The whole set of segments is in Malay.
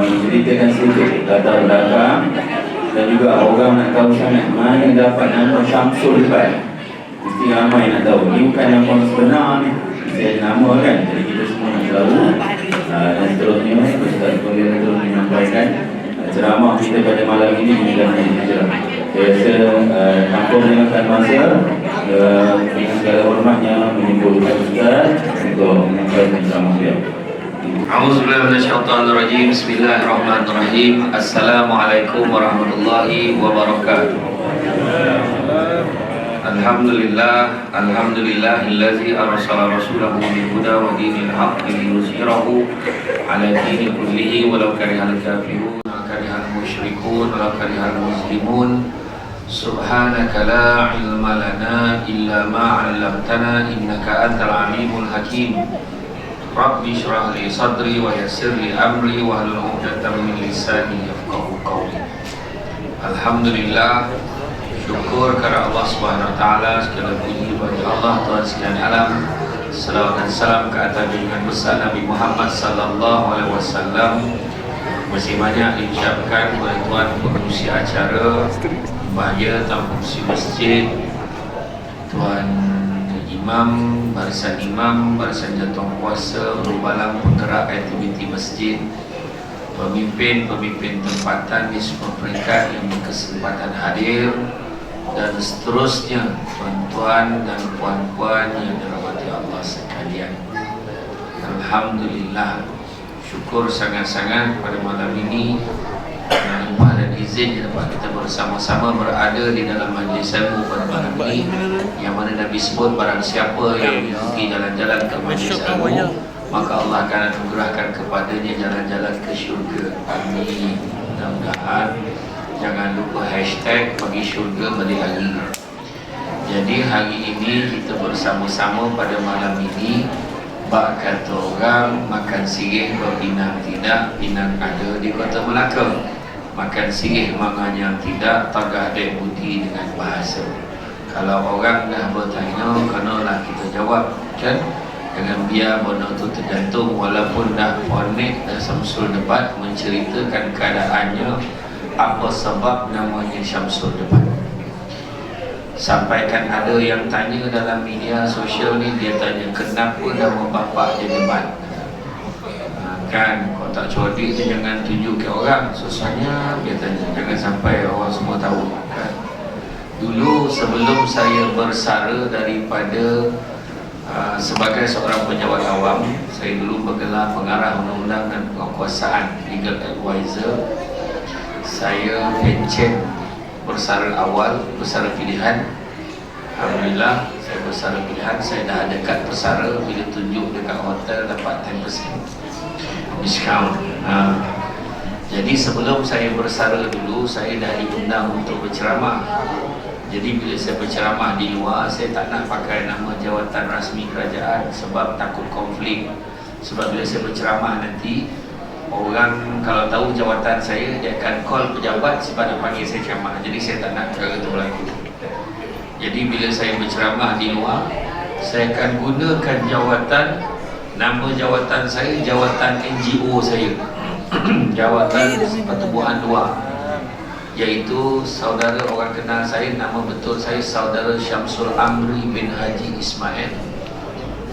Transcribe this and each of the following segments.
menceritakan sedikit latar belakang dan juga orang nak tahu sangat mana dapat nama Syamsul Debat. Mesti ramai nak tahu, ni bukan nama sebenar ni, saya nama kan, jadi kita semua nak tahu. Dan seterusnya Ustaz Pembimbing terus menyampaikan ceramah kita pada malam ini mengenai hijrah. Saya rasa tanpa menyalahkan masa, dengan segala hormatnya menyimpulkan Ustaz untuk menyampaikan ceramah beliau. A'udzubillahi minasyaitonirrajim. Bismillahirrahmanirrahim. Assalamualaikum warahmatullahi wabarakatuh. Alhamdulillah, alhamdulillahillazi arsala rasulahu bil huda wa dinil haqqi liyuzhirahu 'ala dini kullihi walau karihal kafirun wa karihal musyrikun wa karihal muslimun. Subhanaka la ilma lana illa ma 'allamtana innaka antal alimul hakim. Rabbi shrah li sadri wa yassir li amri wa hlul 'uqdatam min lisani yafqahu qawli. Alhamdulillah, syukur kepada Allah Subhanahu wa taala, segala puji bagi Allah Tuhan sekalian alam. Salawat dan salam ke atas junjungan besar Nabi Muhammad sallallahu alaihi wasallam. Masih banyak diucapkan oleh tuan pengerusi acara, bahaya Tuan Pengerusi Masjid, Tuan Imam, barisan jatuh kuasa, rubalang penggerak aktiviti masjid, pemimpin tempatan di semua peringkat yang berkesempatan hadir, dan seterusnya tuan-tuan dan puan-puan yang dirahmati Allah sekalian. Alhamdulillah, syukur sangat-sangat pada malam ini Allah dan izin dapat kita bersama-sama berada di dalam majlis ilmu pada malam ini, yang mana Nabi sebut barang siapa yang mengikuti jalan-jalan ke majlis ilmu, maka Allah akan anugerahkan kepadanya jalan-jalan ke syurga. Amin. Mudah-mudahan. Jangan lupa hashtag bagi syurga balik lagi. Jadi hari ini kita bersama-sama pada malam ini, bak kata orang makan sirih berpinang tidak, pinang ada di Kota Melaka. Makan sirih mangan tidak, tagah dek budi dengan bahasa. Kalau orang dah bertanya, kenalah kita jawab, kan? Jangan biar benda tu tergantung, walaupun dah ponik dan Syamsul Debat menceritakan keadaannya, apa sebab namanya Syamsul Debat. Sampaikan ada yang tanya dalam media sosial ni, dia tanya kenapa nama bapak dia Debat. Kan, kalau tak cerdik tu jangan tunjuk ke orang, susahnya dia tanya, jangan sampai orang semua tahu kan. Dulu sebelum saya bersara daripada sebagai seorang pejabat awam, saya dulu bergelar pengarah undang-undang dan penguasaan, legal advisor. Saya pencet bersara awal, bersara pilihan. Alhamdulillah, saya bersara pilihan, saya dah ada kad bersara. Bila tunjuk dekat hotel dapat 10% diskaun. Jadi sebelum saya bersara dulu, saya dah diundang untuk berceramah. Jadi bila saya berceramah di luar, saya tak nak pakai nama jawatan rasmi kerajaan sebab takut konflik. Sebab bila saya berceramah nanti, orang kalau tahu jawatan saya, dia akan call pejabat sebab nak panggil saya ceramah. Jadi saya tak nak perkara itu berlaku. Jadi bila saya berceramah di luar, saya akan gunakan jawatan, nama jawatan saya, jawatan NGO saya, jawatan pertubuhan luar, iaitu saudara, orang kenal saya, nama betul saya Saudara Syamsul Amri bin Haji Ismail,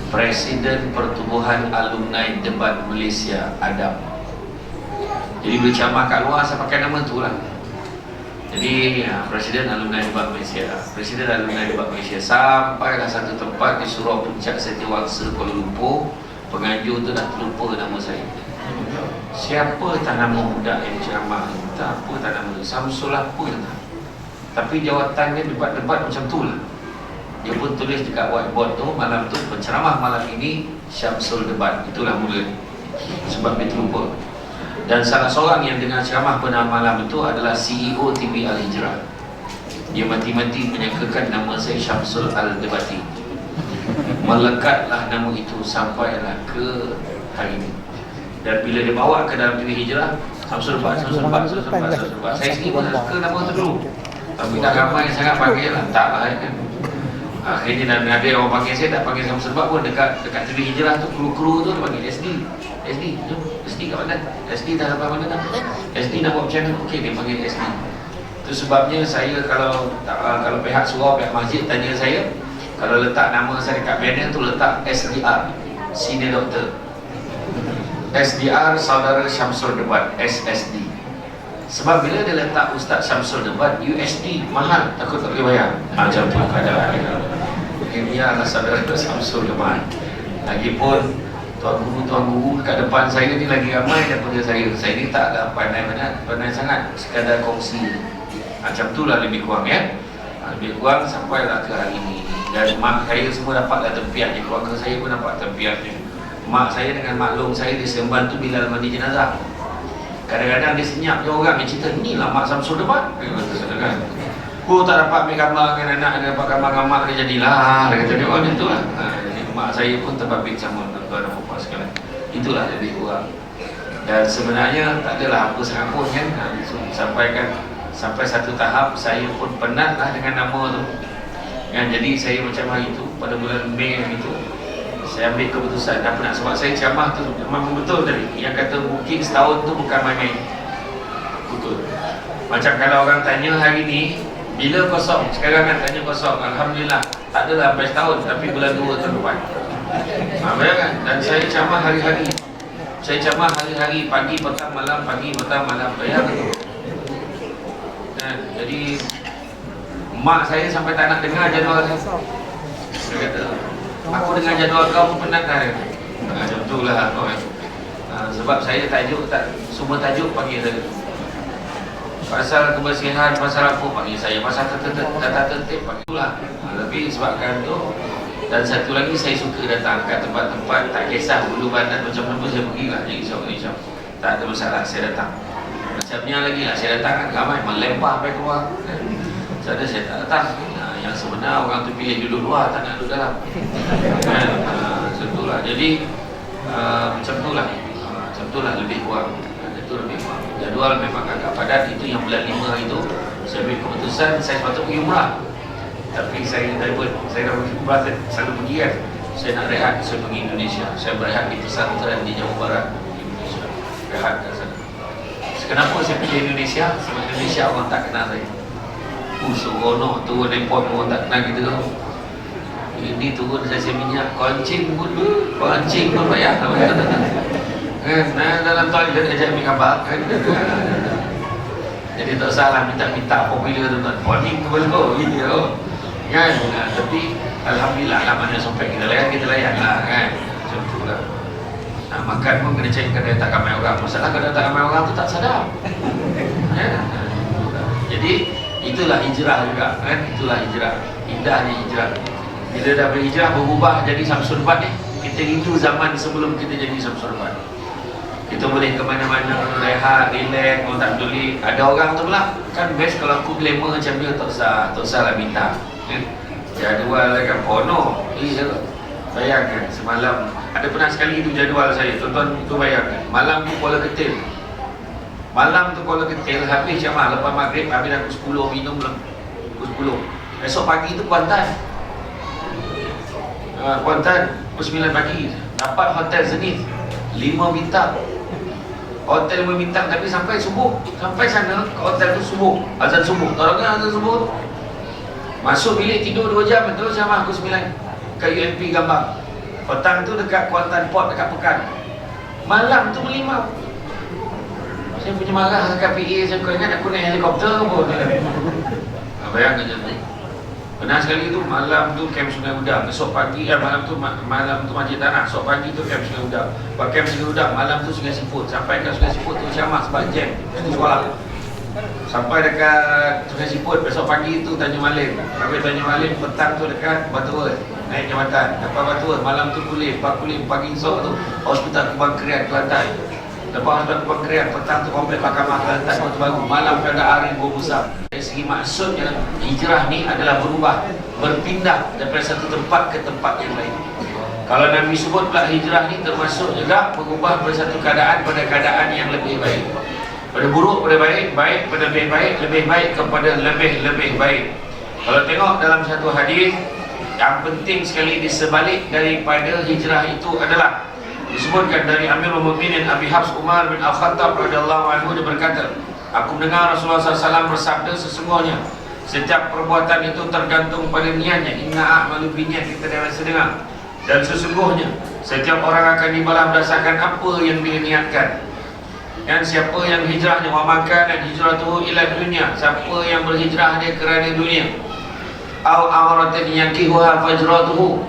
Presiden Pertubuhan Alumni Debat Malaysia, ADAM. Jadi bila ceramah kat luar, saya pakai nama tu lah. Jadi Presiden Alumni Debat Malaysia, Presiden Alumni Debat Malaysia. Sampailah satu tempat di Surau Puncak Setiawangsa, Kuala Lumpur, penganjur tu dah terlupa nama saya. Siapa tak nama budak yang ceramah ni? Tak apa, tak nama Syamsul apa tak. Tapi jawatannya debat-debat macam tu lah. Dia pun tulis dekat whiteboard tu, malam tu penceramah malam ini Syamsul Debat. Itulah mula, sebab dia terlupa. Dan salah seorang yang dengar ceramah pada malam itu adalah CEO TV Al-Hijrah. Dia mati-mati menyangkakan nama saya Syamsul Al-Debati. Melekatlah nama itu sampailah ke hari ini. Dan bila dia bawa ke dalam TV Hijrah, Syamsul Debat. Saya sendiri pun suka nama tu dulu, tapi tak ramai sangat panggil lah, tak lah kan. Akhirnya dan ada orang panggil saya, tak panggil sama sebab pun dekat TV Hijrah tu, kru-kru tu dia panggil SD, jom SD kat mana? SD dah sampai mana dah? SD nak buat macam mana? Okey, dia panggil SD. Itu sebabnya saya kalau pihak surau, pihak masjid tanya saya, kalau letak nama saya dekat banner tu letak SDR, Senior Doctor. SDR Saudara Syamsul Debat, SSD. Sebab bila dia letak Ustaz Syamsul Debat, USD mahal, takut tak boleh bayar. Macam tu keadaan. Biarlah Saudara Syamsul Debat. Lagipun tuan guru kat depan saya ni lagi ramai daripada saya. Saya ni taklah pandai sangat, sekadar kongsi. Macam tu lah lebih kurang ya. Lebih kurang sampailah ke hari ni. Dan mak saya semua dapatlah tempiatnya, keluarga saya pun dapat tempiatnya. Mak saya dengan maklum saya dia membantu Bilal mandi jenazah. Kadang-kadang dia senyap je orang yang cerita, ni lah Mak Syamsul Debat. Dia kata kan, tak dapat ambil gambar dengan anak, dia dapat gambar dengan mak dia jadilah. Dia kata dia macam tu lah. Mak saya pun terbabit sama tuan-tuan dan puan sekalian. Itulah lebih kurang. Dan sebenarnya tak adalah apa sangat pun kan. Sampai satu tahap saya pun penat lah dengan nama tu kan. Jadi saya macam hari tu pada bulan Mei itu saya ambil keputusan dah penat. Sebab saya ceramah tu memang betul tadi yang kata booking setahun tu bukan main-main. Betul. Macam kalau orang tanya hari ni bila kosong, sekarang kan tanya kosong, Alhamdulillah tak adalah sampai setahun, tapi bulan 2 tahun depan. Bayangkan. Dan saya ceramah hari-hari. Saya ceramah hari-hari, pagi, petang, malam, pagi, petang, malam. Bayangkan. Jadi mak saya sampai tak nak dengar jadual saya. Dia kata, aku dengar jadual kau pun penat dah. Macam tu lah. Sebab saya tajuk tak, semua tajuk panggil saya. Pasal kebersihan, pasal apa panggil saya, pasal tata tertib panggil tu lah. Tapi sebabkan tu. Dan satu lagi saya suka datang kat tempat-tempat, tak kisah bulu badan macam mana saya pergi lah. Jadi insya-Allah tak ada masalah, saya datang. Macamnya lagi lah, saya datang kan ramai melempar sampai keluar. Jadi saya tak datang. Yang sebenar orang tu pilih duduk luar, tak nak duduk dalam. Macam tu lah. Jadi macam tu lah. Macam tu lah lebih kurang. Itu lebih kurang. Jadual memang agak padat. Itu yang bulan 5 itu saya ambil keputusan saya sepatutnya pergi umrah. Tapi saya divert. Saya dah pergi umrah, selalu pergi kan. Saya nak rehat, saya pergi Indonesia. Saya berehat di pesantren di Jawa Barat, Indonesia. Rehat kat sana. Kenapa saya pergi Indonesia? Sebab Indonesia orang tak kenal saya. Seronok turun airport orang tak kenal kita tu. Ini turun saya minyak, koncing pun bayar. Dalam toilet ajak ambil gambar kan. Jadi tak salah minta popular tuan-tuan. Warning tu belum gitu kan. Tapi alhamdulillah lah, mana sampai kita layan lah kan. Macam tu lah. Nak makan pun kena cari kedai tak ramai orang. Masalah kedai tak ramai orang tu tak sadar. Jadi itulah hijrah juga kan. Itulah hijrah. Indahnya hijrah. Bila dah berhijrah berubah jadi Syamsul Debat ni, kita rindu zaman sebelum kita jadi Syamsul Debat. Kita boleh ke mana-mana, rehat, relax, orang tak peduli. Ada orang tu pula kan best kalau aku glamour macam dia, tak usah lah minta kan? Jadual kan pono. Bayangkan semalam ada pernah sekali itu jadual saya, tuan-tuan tu bayangkan. Malam tu Kuala Ketil. Malam tu Kuala Ketil habis ceramah lepas maghrib, habis aku 10 minum pukul 10. Esok pagi tu Kuantan. Kuantan pukul 9 pagi dapat hotel Zenith 5 bintang. Hotel 5 bintang tapi sampai subuh. Sampai sana ke hotel tu subuh. Azan subuh. Tahu kan azan subuh? Masuk bilik tidur 2 jam betul ceramah pukul 9 ke UMP Gambang. Petang tu dekat Kuantan Port dekat Pekan. Malam tu berlimau. Saya punya marah dekat PA, saya ingat aku naik helikopter pun. Bayangkan macam ni. Pernah sekali tu malam tu camp Sungai Udang. Esok pagi malam tu Masjid Tanah. Esok pagi tu camp Sungai Udang. Buat camp Sungai Udang, malam tu Sungai Siput. Sampai ke Sungai Siput tu ceramah sebab jam sekolah. Sampai dekat Sungai Siput, besok pagi tu Tanjung Malim. Sampai Tanjung Malim, petang tu dekat Batu Wer. Naik jambatan. Lepas Batu Wer, malam tu kuliah. Pagi esok tu Hospital Kubang Krian, Kelantan. Lepas Hospital Kubang Krian, petang tu komplek Mahkamah Kelantan, Kota Baru. Malam pada hari Bobusam. Dari segi maksudnya, hijrah ni adalah berubah, berpindah daripada satu tempat ke tempat yang lain. Kalau Nabi sebut pula hijrah ni termasuk juga berubah dari satu keadaan pada keadaan yang lebih baik. Pada buruk pada baik, baik pada lebih baik kepada lebih baik. Kalau tengok dalam satu hadis, Yang penting sekali di sebalik daripada hijrah itu adalah disebutkan dari Amirul Mukminin Abi Hafs Umar bin Al-Khattab radhiyallahu anhu, dia berkata, aku mendengar Rasulullah SAW bersabda, sesungguhnya setiap perbuatan itu tergantung pada niatnya. Inna a'malu binniyat, kita dah biasa dengar. Dan sesungguhnya setiap orang akan dibalas berdasarkan apa yang dia niatkan. Dan siapa yang hijrahnya wa makana hijratuhu ila dunya, siapa yang berhijrah dia kerana dunia, au amaratin yankihuha fajratuhu.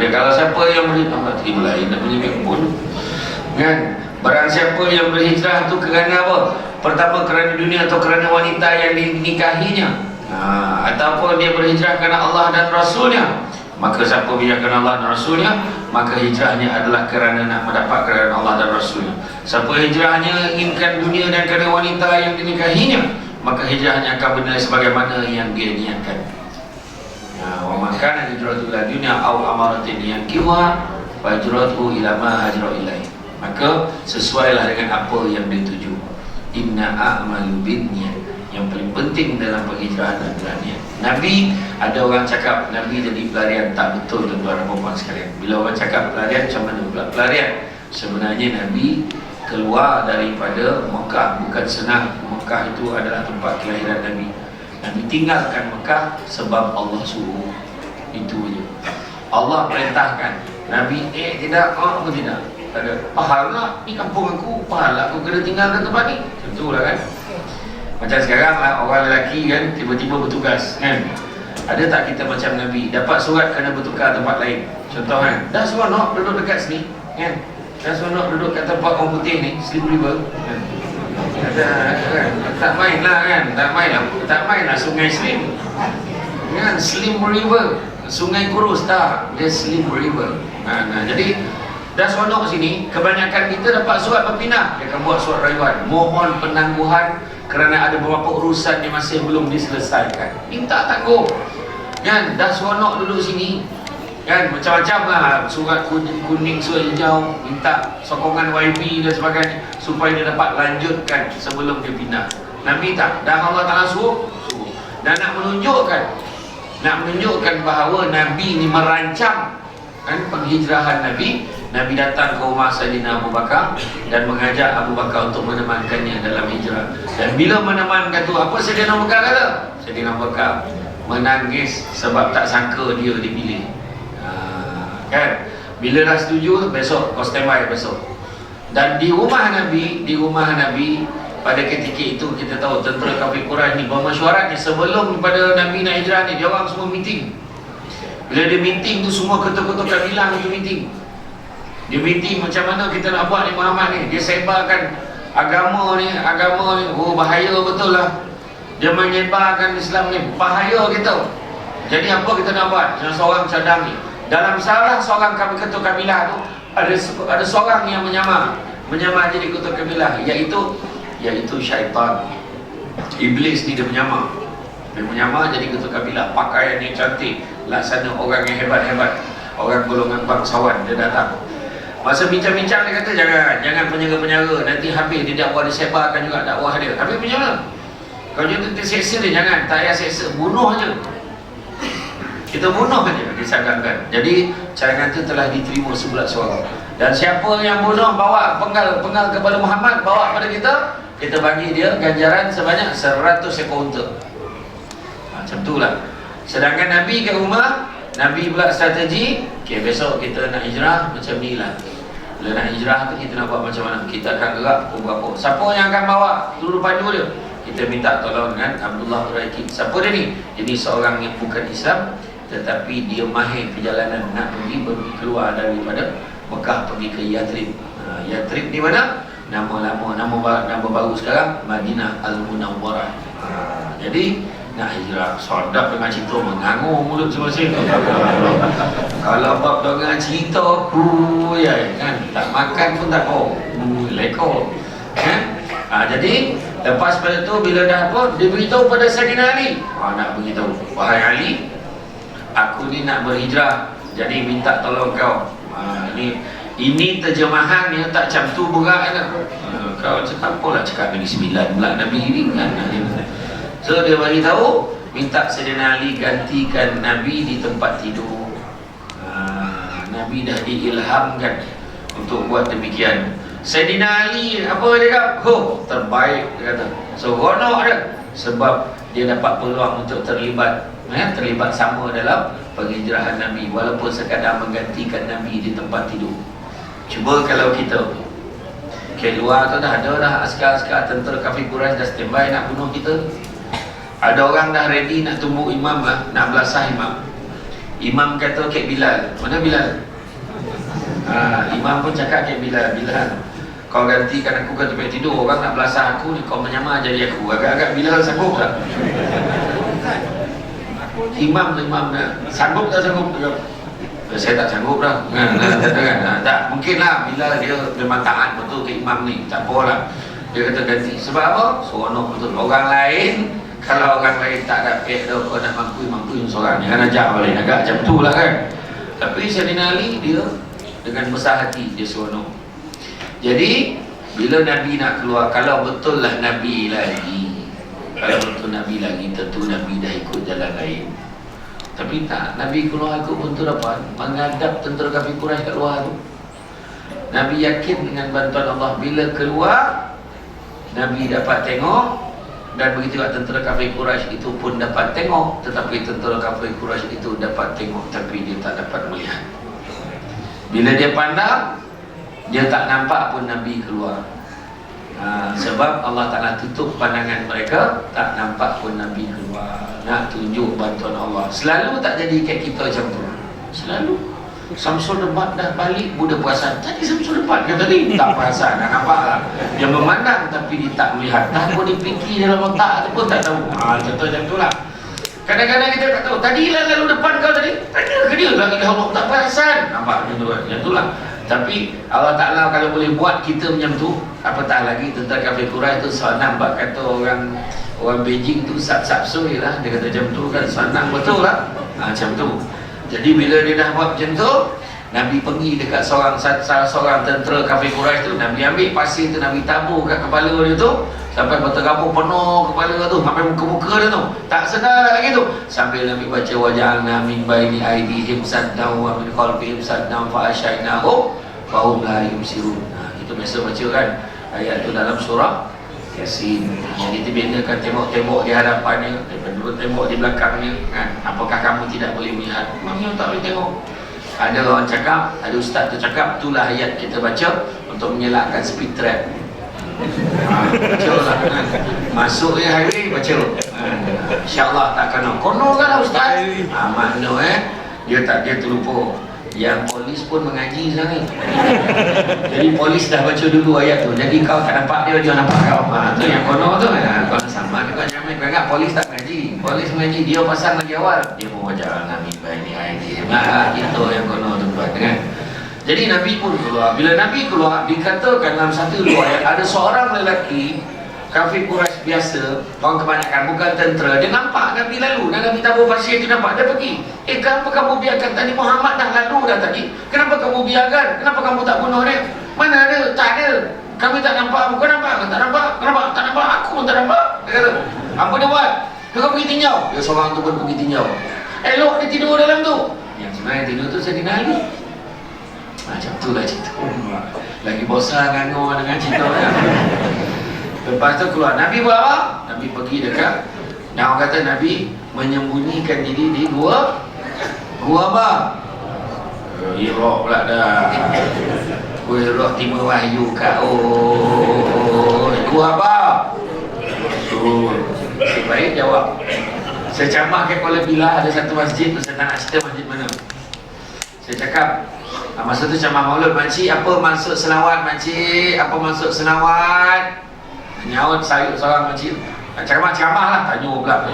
Dia kalau siapa yang berhijrah, lain nak bunyi pun kan, barang siapa yang berhijrah tu kerana apa? Pertama kerana dunia atau kerana wanita yang dinikahinya, ataupun dia berhijrah kerana Allah dan Rasulnya, maka siapa berhijrah kerana Allah dan Rasulnya, maka hijrahnya adalah kerana nak mendapat kerana Allah dan Rasulnya. Siapa hijrahnya inginkan dunia dan kerana wanita yang dinikahinya, maka hijrahnya akan bernilai sebagaimana yang dia niatkan. Wa man kana hijratuhu ila dunya aw amaratin yankihuha fa hijratuhu ila ma hajara ilaihi. Maka sesuailah dengan apa yang dituju. Inna a'malu binniyat. Yang paling penting dalam penghijrahan adalah niat. Nabi, ada orang cakap Nabi jadi pelarian. Tak betul tuan-tuan dan puan sekalian. Bila orang cakap pelarian, macam mana pula pelarian? Sebenarnya Nabi keluar daripada Mekah, bukan senang. Mekah itu adalah tempat kelahiran Nabi. Nabi tinggalkan Mekah sebab Allah suruh. Itu je. Allah perintahkan Nabi, tidak, apa tidak? Ada pahala, ni kampung aku, pahala aku kena tinggalkan tempat ni. Tentulah kan. Macam sekarang lah, orang lelaki kan tiba-tiba bertugas kan. Ada tak kita macam Nabi, dapat surat kena bertukar tempat lain? Contoh kan, dah seronok duduk dekat sini kan, dah seronok duduk kat tempat orang putih ni, Slim River kan. Tak main lah kan, tak main lah Sungai Slim kan, Slim River, Sungai Kurus tak, dia Slim River. Jadi dah seronok sini, kebanyakan kita dapat surat berpindah, dia akan buat surat rayuan, mohon penangguhan kerana ada beberapa urusan yang masih belum diselesaikan, minta tangguh kan. Dah seronok duduk sini kan, macam-macam lah, surat kuning, surat hijau, minta sokongan YB dan sebagainya supaya dia dapat lanjutkan sebelum dia pindah. Nabi tak, dah Allah Ta'ala suruh. Dan nak menunjukkan bahawa Nabi ni merancang kan penghijrahan Nabi. Nabi datang ke rumah Sayyidina Abu Bakar dan mengajak Abu Bakar untuk menemankannya dalam hijrah. Dan bila menemankan tu, apa Sayyidina Abu Bakar kata? Sayyidina Abu Bakar menangis sebab tak sangka dia dipilih. Kan? Bila dah setuju, besok kau standby besok. Dan di rumah Nabi pada ketika itu kita tahu tentera kafir Quraisy ni bermesyuarat ni sebelum pada Nabi nak hijrah ni, dia orang semua meeting. Bila dia meeting tu, semua ketua-ketua kabilah tu meeting. Dia meeting macam mana kita nak buat ni Muhammad ni. Dia sebarkan agama ni. Oh bahaya betul lah. Dia menyebarkan Islam ni, bahaya kita. Jadi apa kita nak buat? Salah seorang cadang ni, dalam salah seorang ketua kabilah tu ada seorang yang menyamar jadi ketua kabilah, iaitu syaitan. Iblis ni dia menyamar jadi ketua kabilah, pakaian yang cantik, laksana orang yang hebat-hebat, orang golongan bangsawan. Dia datang, masa bincang-bincang dia kata jangan penjara-penjara, nanti habis dia dakwah, dia sebarkan juga dakwah dia. Tapi macam mana? Kalau dia terseksa dia, jangan, tak payah seksa, bunuh je. Kita bunuh saja, disadangkan. Jadi cadangan itu telah diterima sebulat suara. Dan siapa yang bunuh, bawa penggal kepada Muhammad, bawa pada kita bagi dia ganjaran sebanyak 100 ekor unta. Macam itulah. Sedangkan Nabi kat rumah, Nabi pula strategi, okay, besok kita nak hijrah macam ni lah. Bila nak hijrah tu kita nak buat macam mana? Kita akan gerak pukul berapa? Siapa yang akan bawa turun pandu dia? Kita minta tolong dengan Abdullah Raiki. Siapa dia ni? Jadi seorang yang bukan Islam, tetapi dia mahir perjalanan nak pergi keluar daripada Mekah pergi ke Yathrib. Yathrib di mana? Nama baru sekarang Madinah Al-Munawwarah. Jadi nak hijrah, sedap dengan cerita, mengangur mulut semasa. Kalau bab dengan cerita kan, tak makan pun tak kau lekor kan. Jadi lepas pada tu bila dah apa, dia beritahu pada Sayyidina Ali, nak beritahu, wahai Ali, aku ni nak berhijrah, jadi minta tolong kau. Ini terjemahan yang tak macam tu berat kan. Kau cakap apalah, cakap lagi 9 bulan Nabi ini kan. So dia bagi tahu, minta Sayyidina Ali gantikan Nabi di tempat tidur. Nabi dah diilhamkan untuk buat demikian. Sayyidina Ali apa dia kata? Terbaik dia kata. Seronok dia sebab dia dapat peluang untuk terlibat sama dalam penghijrahan Nabi, walaupun sekadar menggantikan Nabi di tempat tidur. Cuba kalau kita ke luar tu dah ada dah askar-askar tentera kafir Quraisy dah standby nak bunuh kita. Ada orang dah ready nak tumbuk imam lah, nak belasah imam. Imam kata ke Bilal, mana Bilal? Imam pun cakap ke Bilal, kau gantikan aku ke tempat tidur, orang nak belasah aku ni, kau menyamar jadi aku. Agak-agak Bilal sanggup tak? Imam sanggup tak sanggup? Saya tak sanggup dah. Tak mungkin lah, Bilal dia memang taat betul ke imam ni, tak apalah. Dia kata ganti. Sebab apa? Seronok betul. Orang lain, kalau orang lain tak dapat dah, kau nak mampu seorang, jangan ajak balik. Agak macam tu lah kan. Tapi Sayyidina Ali dia dengan besar hati, dia seronok. Jadi bila Nabi nak keluar, kalau betul lah Nabi lagi, tentu Nabi dah ikut jalan lain. Tapi tak, Nabi keluar ikut untuk apa? Menghadap tentera kafir Quraisy kat luar tu. Nabi yakin dengan bantuan Allah, bila keluar Nabi dapat tengok, dan begitu juga tentera kafir Quraisy itu pun dapat tengok. Tetapi tentera kafir Quraisy itu dapat tengok, tapi dia tak dapat melihat. Bila dia pandang, dia tak nampak pun Nabi keluar. Sebab Allah Ta'ala tutup pandangan mereka, tak nampak pun Nabi keluar. Nak tunjuk bantuan Allah. Selalu tak jadi kat kita macam tu. Selalu Samsul debat dah balik, budak perasan. Tadi Samsul debat kata ni, tak perasan, tak nampak lah. Dia memandang tapi dia tak melihat. Tak pun dia fikir dalam otak tu pun tak tahu. Contoh macam tu lah. Kadang-kadang kita tak tahu, tadi lah lalu depan kau tadi, tanya ke dia lagi Allah tak perasan. Nampak macam tu kan, macam tu lah. Tapi Allah Ta'ala kalau boleh buat kita macam tu, apatah lagi tentera kafir Quraisy tu senang. Nampak kata orang Beijing tu sap-sap-sui lah, dia kata macam tu kan, senang betul lah. Macam tu. Jadi bila dia dah buat macam tu, Nabi pergi dekat salah seorang tentera kafir Quraisy tu, Nabi ambil pasir tu, Nabi tabur kat kepala dia tu, sampai berterabur penuh kepala tu, sampai muka-muka dia tu, tak sedar lagi tu. Sambil Nabi baca waja'alna min baini aydihim saddan wa min khalfihim saddan fa asyaynahum fa hum la yubsirun. Kita biasa baca kan ayat tu dalam surah Yasin. Jadi bila kan tembok-tembok di hadapannya, dulu tembok di belakangnya kan, apakah kamu tidak boleh melihat? Memang tak boleh tengok. Ada orang cakap, ada ustaz tu cakap, itulah ayat kita baca untuk mengelakkan speed trap. Baca lah kan. Masuk je highway, baca. InsyaAllah tak kena. Kono kan lah ustaz? Makna dia terlupa. Yang polis pun mengaji sekarang ni. Jadi polis dah baca dulu ayat tu, jadi kau tak nampak dia nampak kau. Tu yang kono tu kau sama juga jangan kau ingat polis tak mengaji. Polis mengaji, dia pasang lagi awal, dia pun wajar Nabi baini aidi. Itu yang kono tu buat kan. Jadi Nabi pun keluar. Bila Nabi keluar, dikatakan dalam satu ayat, ada seorang lelaki kafir Quraisy biasa, orang kebanyakan bukan tentera, dia nampak Nabi lalu, dan Nabi tabur pasir tu nampak, dia pergi. Kenapa kamu biarkan tadi Muhammad dah lalu dah tadi? Kenapa kamu biarkan? Kenapa kamu tak bunuh dia? Mana ada? Tak ada. Kami tak nampak. Kau nampak? Tak nampak. Kenapa? Tak nampak. Aku pun tak nampak. Dia kata, apa dia buat? Dia pergi tinjau. Dia seorang tu pun pergi tinjau. Elok dia tidur dalam tu. Yang sebenarnya tidur tu Sayyidina Ali. Macam tu lah cerita. Lagi bosan dengan cerita kan. Lepas tu keluar, Nabi buat apa? Nabi pergi dekat, dan orang kata Nabi menyembunyikan diri di gua apa? Hira pula dah. Gua Hira timur wahyu kat gua apa? Baik jawab. Saya camak ke Kuala Bila, ada satu masjid, saya tak nak cerita masjid mana. Saya cakap, masa tu camak maulud, makcik apa maksud selawat makcik? Apa maksud selawat? Nyaut sayur seorang makcik, ceramah lah, tanya pula.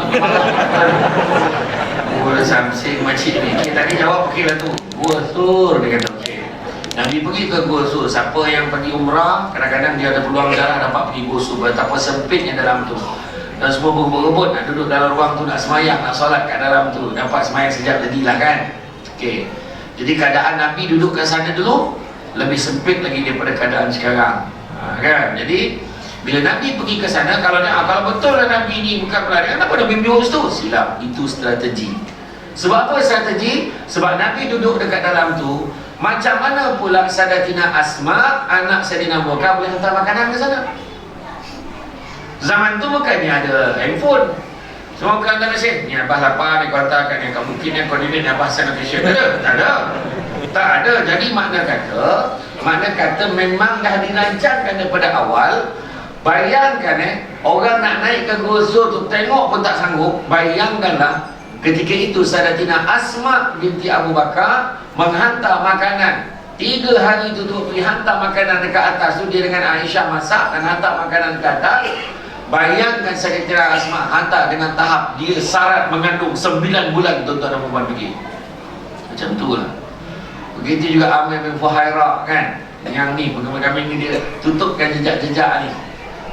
Gua samsing makcik ni, tadi jawab okey lah tu, Gua Sur, dia kata okey. Nabi pergi ke Gua Sur. Siapa yang pergi umrah, kadang-kadang dia ada peluang darah dapat pergi Gua Sur. Betapa sempitnya dalam tu, dan semua berebut-rebut nak duduk dalam ruang tu, nak semayang, nak solat kat dalam tu. Dapat semayang sekejap jadilah kan. Okey. Jadi keadaan Nabi duduk kat sana dulu lebih sempit lagi daripada keadaan sekarang. Kan? Jadi bila Nabi pergi ke sana, kalau betul lah Nabi ni bukan pelarian, kenapa Nabi bimbing situ? Silap, itu strategi. Sebab apa strategi? Sebab Nabi duduk dekat dalam tu, Macam mana pula Sayyidatina Asma, anak Sayyidina Abu Bakar, boleh hantar makanan ke sana? Zaman tu bukannya ada handphone. Semua bukan hantar mesin. Ni Abah lapar, ni kau hantarkan, yang kau mungkin yang koordinat Abah sanitation. Tak ada. Tak ada. Tak ada. Jadi makna kata memang dah dirancangkan daripada awal. Bayangkan orang nak naik ke Gua Zur tu tengok pun tak sanggup. Bayangkanlah ketika itu Sayyidatina Asma binti Abu Bakar menghantar makanan 3 hari tu pergi hantar makanan dekat atas tu. Dia dengan Aisyah masak dan hantar makanan ke atas. Bayangkan Sayyidatina Asma hantar dengan tahap dia syarat mengandung 9 bulan, tuan-tuan dan puan fikir. Macam tu lah. Begitu juga Amir bin Fuhairah kan, yang ni pengamal kami ni, dia tutupkan jejak-jejak ni.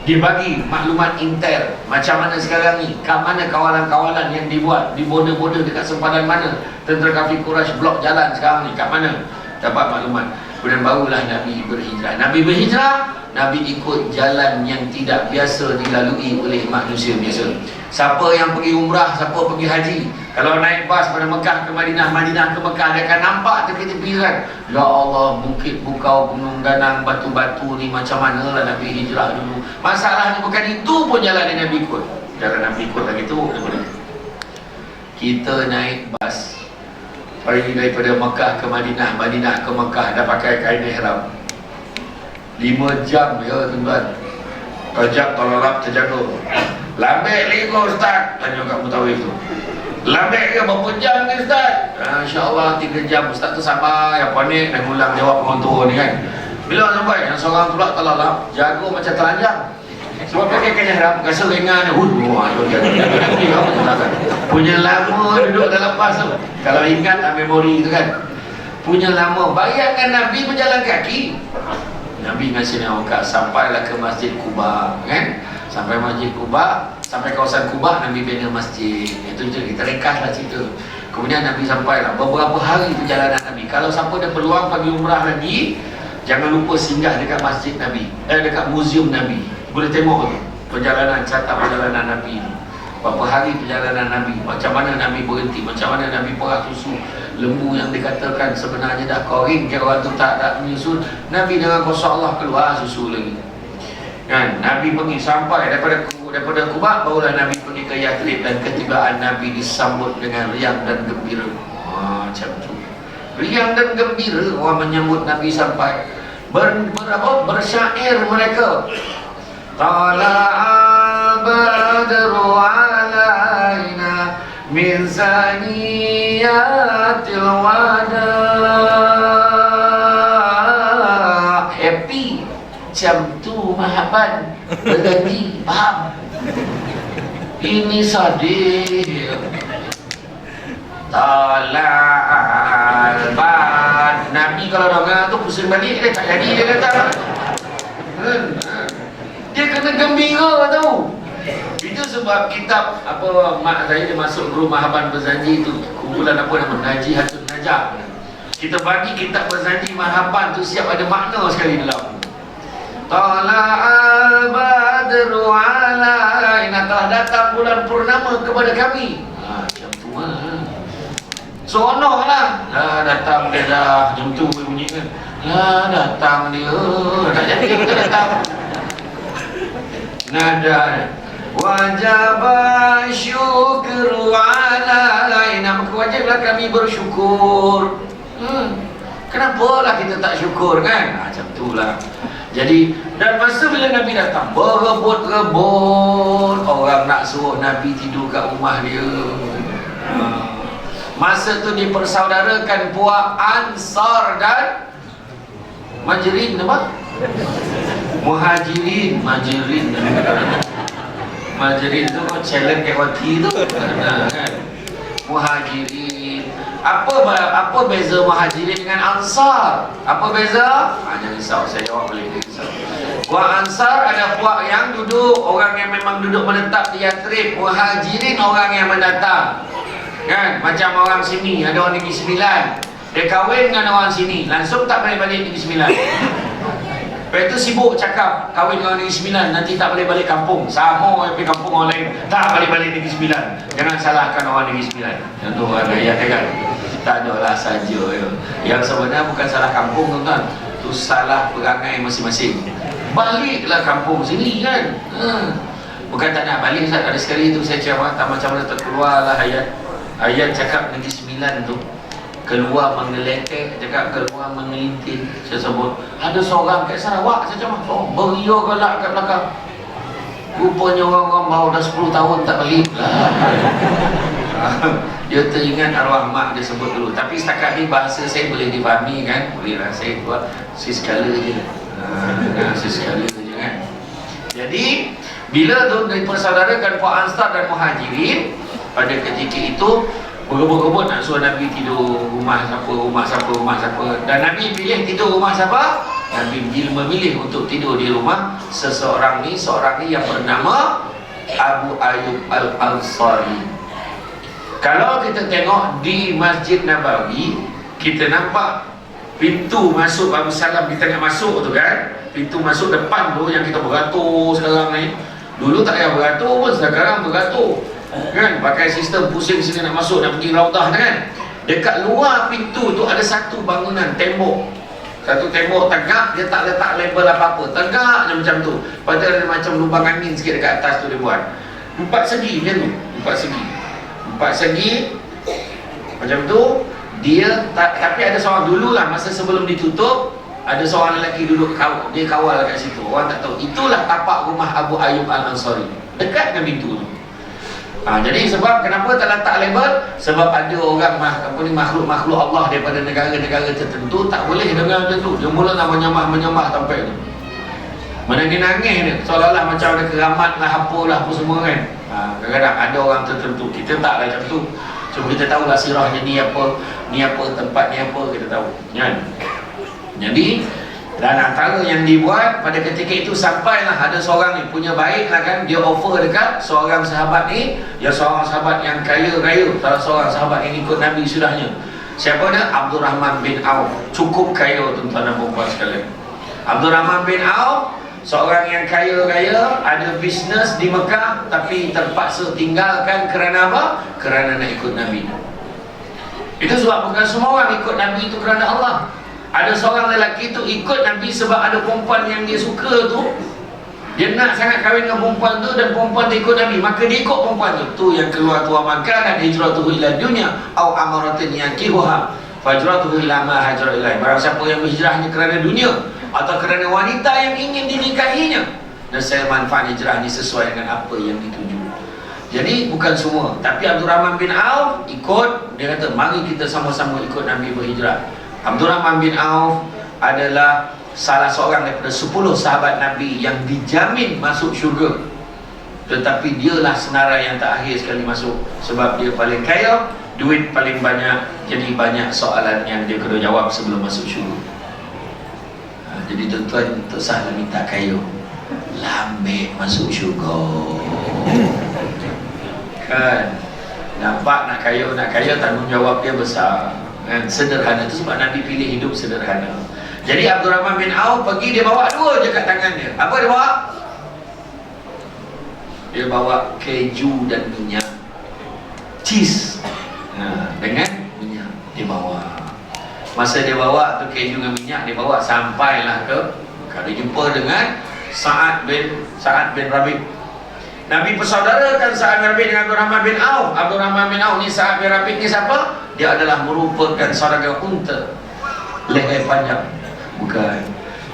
Dia bagi maklumat intel macam mana sekarang ni, kat mana kawalan-kawalan yang dibuat di border-border dekat sempadan mana tentera kafir Quraisy blok jalan sekarang ni, kat mana dapat maklumat. Kemudian barulah Nabi berhijrah. Nabi berhijrah, Nabi ikut jalan yang tidak biasa dilalui oleh manusia biasa. Siapa yang pergi umrah, siapa pergi haji, kalau naik bas pada Mekah ke Madinah, Madinah ke Mekah, dia akan nampak tepi-tepi kan, ya Allah, bukit bukau, gunung ganang, batu-batu ni macam mana lah Nabi hijrah dulu. Masalahnya bukan itu pun jalan yang Nabi ikut. Jalan Nabi ikut lagi tu daripada kita naik bas pergi daripada Mekah ke Madinah, Madinah ke Mekah, dah pakai kain ihram 5 jam ya tuan-tuan. Kejap tolak terjaga. Lambek lagi kau Ustaz, tanya kat Mutawif tu. Lambek ke berapa jam ni Ustaz? InsyaAllah 3 jam. Ustaz tu sabar, yang panik dan ulang jawab pengontor ni kan. Bila sampai, yang seorang pula tolak jaga macam telanjang. Sebab pakai kain ihram, rasa ringan. Punya lama duduk dalam bas tu. Kalau ingat memori tu kan, punya lama. Bayangkan Nabi berjalan kaki. Nabi ngasih awak sampailah ke Masjid Quba kan. Sampai Masjid Quba, sampai kawasan Quba, Nabi bina masjid. Itu je kita ringkaslah cerita. Kemudian Nabi sampailah beberapa hari perjalanan Nabi. Kalau siapa ada peluang pergi umrah lagi, jangan lupa singgah dekat masjid Nabi, dekat muzium Nabi. Boleh tengok tu perjalanan, catat perjalanan Nabi ni. Berapa hari perjalanan Nabi, macam mana Nabi berhenti, macam mana Nabi perah susu lembu yang dikatakan sebenarnya dah kering, kira orang tu tak menyusun. Nabi dengan kuasa Allah keluar susu lagi kan. Nabi pergi sampai daripada Quba, barulah Nabi pergi ke Yathrib, dan ketibaan Nabi disambut dengan riang dan gembira. Macam tu, riang dan gembira orang menyambut Nabi sampai bersyair mereka. Tala'al badru alaina min zaniyatil wada. Happy macam tu Mahaban berjanji, faham? Ini sadih. Tala'al bad. Nabi kalau dengar tu pusing balik, dia tak jadi, dia kata dia kena gembira tau. Itu sebab kitab apa, mak saya dia masuk grup Mahaban Berzanji tu, kumpulan apa nama, Najih Hatun Najah. Kita bagi kitab Berzanji Mahaban tu siap ada makna sekali dalam. Tala'al badru alaina, telah datang bulan purnama kepada kami. Macam tu lah. Seronok lah. Datang dia dah jam tu bunyi kan. Datang dia. Tak jadi kita datang. Nada wajib syukru alaina, maka wajiblah kami bersyukur. Kenapalah kita tak syukur kan? Macam itulah. Jadi, dan masa bila Nabi datang, berebut-rebut orang nak suruh Nabi tidur kat rumah dia. Masa tu dipersaudarakan puak Ansar dan Majrin apa? Muhajirin, Majrin tu challenge ke wati tu kan. Muhajirin. Apa beza Muhajirin dengan Ansar? Apa beza? Jangan risau, saya jawab boleh risau. Puak Ansar ada puak yang duduk, orang yang memang duduk menetap di Yathrib. Muhajirin orang yang mendatang. Kan? Macam orang sini, ada orang Negeri Sembilan. Dia kahwin dengan orang sini, langsung tak boleh balik Negeri Sembilan. Lepas itu sibuk cakap kahwin dengan Negeri Sembilan, nanti tak boleh balik kampung. Sama pergi kampung orang lain, tak balik Negeri Sembilan. Jangan salahkan orang Negeri Sembilan. Contoh orang ayat kan. Tak adalah saja ya. Yang sebenarnya bukan salah kampung tuan-tuan, tu salah perangai masing-masing. Baliklah kampung sini kan. Bukan tak nak balik Ustaz. Ada sekali tu saya ceramah tak macam mana terkeluarlah ayat cakap Negeri Sembilan tu, keluar menggeletek, cakap keluar mengelintir. Saya sebut ada seorang kat Sarawak, saya cakap beria galak kat belakang. Rupanya orang-orang baru dah 10 tahun tak balik. Dia teringat arwah mak dia sebut dulu. Tapi setakat ni bahasa saya boleh difahami kan. Boleh lah, saya buat sesekala je. Sesekala je kan. Jadi bila tu dipersaudarakan Puak Ansar dan Muhajirin, pada ketika itu berebut-rebut nak suruh Nabi tidur rumah siapa. Dan Nabi pilih tidur rumah siapa? Nabi memilih untuk tidur di rumah seorang ni yang bernama Abu Ayyub Al-Ansari. Kalau kita tengok di Masjid Nabawi, kita nampak pintu masuk Abu Salam, kita nak masuk tu kan, pintu masuk depan tu yang kita beratur sekarang ni. Dulu tak payah beratur pun, sekarang beratur kan, pakai sistem pusing sini nak masuk, nak pergi Raudah kan. Dekat luar pintu tu ada satu bangunan tembok, satu tembok tegak, dia tak letak label apa-apa, tegak je macam tu. Padahal ada macam lubang angin sikit dekat atas tu dia buat. 4 segi macam tu, 4 segi macam tu. Dia tapi ada seorang dululah, masa sebelum ditutup, ada seorang lelaki duduk dia kawal kat situ. Orang tak tahu. Itulah tapak rumah Abu Ayyub Al-Ansari, dekat dengan pintu tu. Jadi sebab kenapa tak letak label? Sebab ada orang makhluk-makhluk Allah daripada negara-negara tertentu tak boleh dengar macam tu. Dia mula nak menyembah sampai tu, menangis-nangis dia, seolah-olah macam ada keramat lah, apa semua kan. Kadang-kadang ada orang tertentu, kita tak lah macam tu. Cuma kita tahulah sirahnya ni apa, tempat ni apa, kita tahu kan. Jadi dan antara yang dibuat pada ketika itu, sampailah ada seorang ni punya baik lah kan, dia offer dekat seorang sahabat ni, ya seorang sahabat yang kaya raya, salah seorang sahabat yang ikut Nabi sudahnya. Siapa dia? Abdul Rahman bin Auf. Cukup kaya tuan-tuan dan puan sekalian. Abdul Rahman bin Auf seorang yang kaya raya, ada bisnes di Mekah, tapi terpaksa tinggalkan kerana apa? Kerana nak ikut Nabi. Itu sebab bukan semua orang ikut Nabi itu kerana Allah. Ada seorang lelaki tu ikut Nabi sebab ada perempuan yang dia suka tu, dia nak sangat kahwin dengan perempuan tu, dan perempuan tu ikut Nabi, maka dia ikut perempuan tu. Tu yang keluar tua makan dan hijratuhu ila dunya au amaratin yankihuha fajratuhu ila ma hajara ilai. Barang siapa yang berhijrahnya kerana dunia atau kerana wanita yang ingin dinikahinya, dan saya manfaat hijrahnya sesuai dengan apa yang dituju. Jadi bukan semua, tapi Abdul Rahman bin Auf ikut. Dia kata mari kita sama-sama ikut Nabi berhijrah. Abdul Rahman bin Auf adalah salah seorang daripada 10 sahabat Nabi yang dijamin masuk syurga. Tetapi dialah senarai yang tak akhir sekali masuk, sebab dia paling kaya, duit paling banyak. Jadi banyak soalan yang dia kena jawab sebelum masuk syurga. Jadi tuan-tuan tak salah minta kaya, lambat masuk syurga kan. Nampak nak kaya tanggungjawab dia besar kan. Sederhana, itu sebab Nabi pilih hidup sederhana. Jadi Abdul Rahman bin Auf pergi, dia bawa 2 je kat tangan dia. Apa dia bawa? Dia bawa keju dan minyak, cheese dengan minyak dia bawa. Masa dia bawa tu keju dengan minyak, dia bawa sampailah ke, kalau jumpa dengan Sa'ad bin Rabi'. Nabi persaudarakan Sa'ad bin Rabi' dengan Abdul Rahman bin Auf. Abdul Rahman bin Auf ni, Sa'ad bin Rabi' ni siapa? Dia adalah merupakan saudara unta leher panjang. Bukan,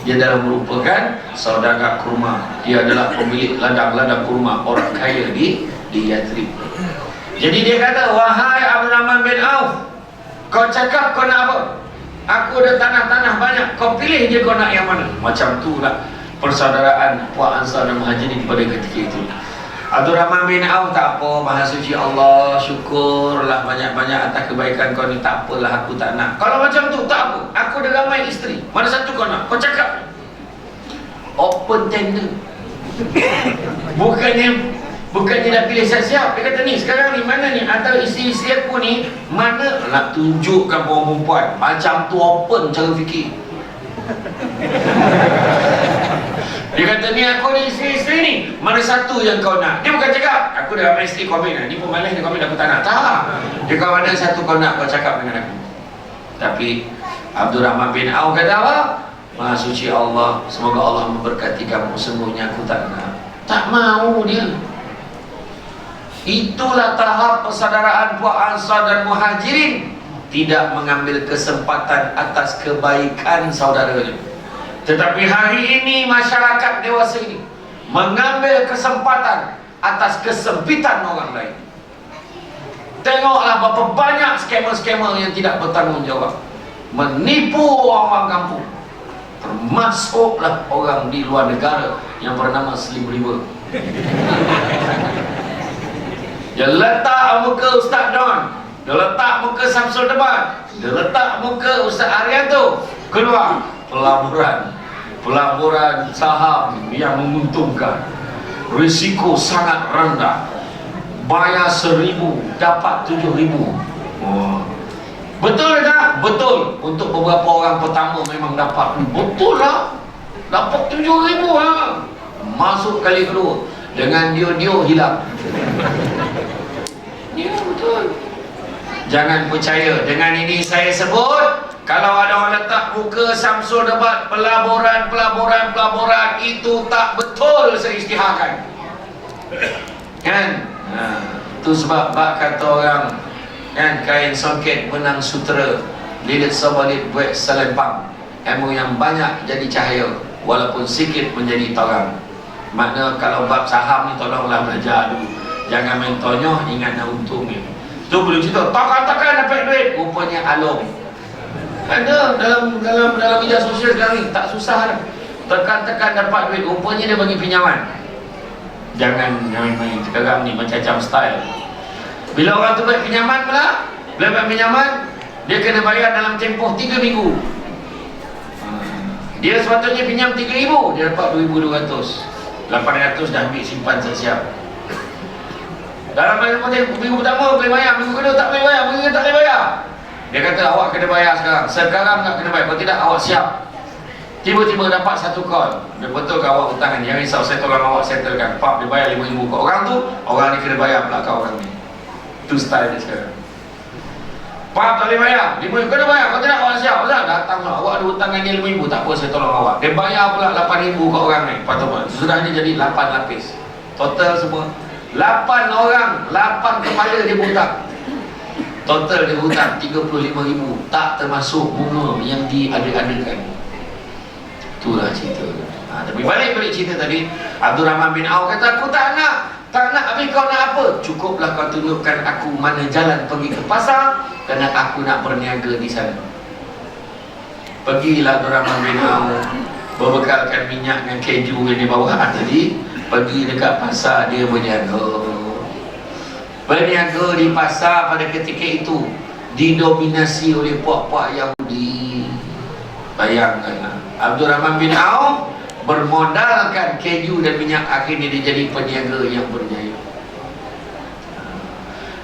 dia adalah merupakan saudara kurma. Dia adalah pemilik ladang-ladang kurma, orang kaya di Yathrib. Jadi dia kata, wahai Abdul Rahman bin Auf, kau cakap kau nak apa? Aku ada tanah-tanah banyak, kau pilih je kau nak yang mana. Macam tu lah persaudaraan Puak Ansar dan Muhajirin pada ketika itu. Abdul Rahman bin Auf, tak apa, Maha Suci Allah, syukurlah banyak-banyak atas kebaikan kau ni, tak apalah aku tak nak. Kalau macam tu, tak apa, aku ada ramai isteri, mana satu kau nak? Kau cakap. Open tender. Bukannya dah pilih siap-siap. Dia kata ni, sekarang ni mana ni antara isteri-isteri aku ni, mana nak tunjukkan perempuan. Macam tu open cara fikir. Dia kata ni, aku ni isteri-isteri ni, mana satu yang kau nak? Dia bukan cakap aku dah ramai isteri, kau ambil lah. Ni pun malas dia, kau ambil, aku tak nak. Tak. Dia kata mana satu kau nak, kau cakap dengan aku. Tapi Abdul Rahman bin Auf kata apa? Maha suci Allah, semoga Allah memberkati kamu. Sungguhnya aku tak nak. Tak mau dia. Itulah tahap persaudaraan puak Ansar dan Muhajirin. Tidak mengambil kesempatan atas kebaikan saudaranya. Tetapi hari ini masyarakat dewasa ini mengambil kesempatan atas kesempitan orang lain. Tengoklah berapa banyak skamer-skamer yang tidak bertanggungjawab, menipu orang-orang kampung. Termasuklah orang di luar negara yang bernama Slim River. Dia letak muka Ustaz Don, dia letak muka Samsul Debat, dia letak muka Ustaz Arianto, keluar pelaburan saham yang menguntungkan, risiko sangat rendah, bayar 1,000 dapat 7,000. Betul tak? Betul. Untuk beberapa orang pertama memang dapat. Betul lah, dapat 7,000 lah. Masuk kali kedua dengan dia hilang. Ya betul. Jangan percaya. Dengan ini saya sebut, kalau ada orang letak muka Samsul Debat, pelaburan itu tak betul, saya isytiharkan. Kan? Itu sebab kata orang, kan, kain songket benang sutera, lilit sabalit buat selempang, ilmu yang banyak jadi cahaya walaupun sikit menjadi terang. Makna kalau bab saham ni tolonglah belajar dulu, jangan main tonyoh, ingat nak untung ni. Tu boleh cerita takkan dapat duit, rupanya along. Ada dalam media sosial sekarang ni, tak susah dah. Tekan dapat duit, rupanya dia bagi pinjaman. Jangan main sekarang ni macam style. Bila orang tu buat pinjaman pula, bila buat pinjaman, dia kena bayar dalam tempoh 3 minggu. Dia sepatutnya pinjam 3,000, dia dapat 2,200. 800 dah ambil simpan siap. Dalam minggu pertama boleh bayar, minggu kedua tak boleh bayar, minggu ketiga tak boleh bayar. Dia kata awak kena bayar sekarang tak kena bayar, kalau tidak awak siap. Tiba-tiba dapat satu call, dia betul ke awak hutang ni, jangan risau, saya tolong awak settlekan. Pak, dia bayar 5,000 ke orang tu, orang ni kena bayar pula ke orang ni. Itu style dia sekarang. Pak, tak boleh bayar 5,000, kena bayar, kalau tidak awak siap. Datang lah, awak ada hutang dengan dia 5,000, tak apa, saya tolong awak. Dia bayar pula 8,000 ke orang ni. Patut sudah dia jadi 8 lapis. Total semua 8 orang, 8 kepala dia berhutang. Total dia berhutang 35,000, tak termasuk bunga yang diada-adakan. Itulah cerita. Tapi balik cerita tadi, Abdul Rahman bin Auf kata, aku tak nak, habis kau nak apa? Cukuplah kau tunjukkan aku mana jalan pergi ke pasar, kerana aku nak berniaga di sana. Pergilah Abdul Rahman bin Auf, berbekalkan minyak dengan keju yang dia bawa tadi, pergi dekat pasar, dia berniaga di pasar. Pada ketika itu didominasi oleh puak-puak Yahudi. Bayangkanlah, Abdul Rahman bin Auf bermodalkan keju dan minyak, akhirnya dia jadi peniaga yang berjaya.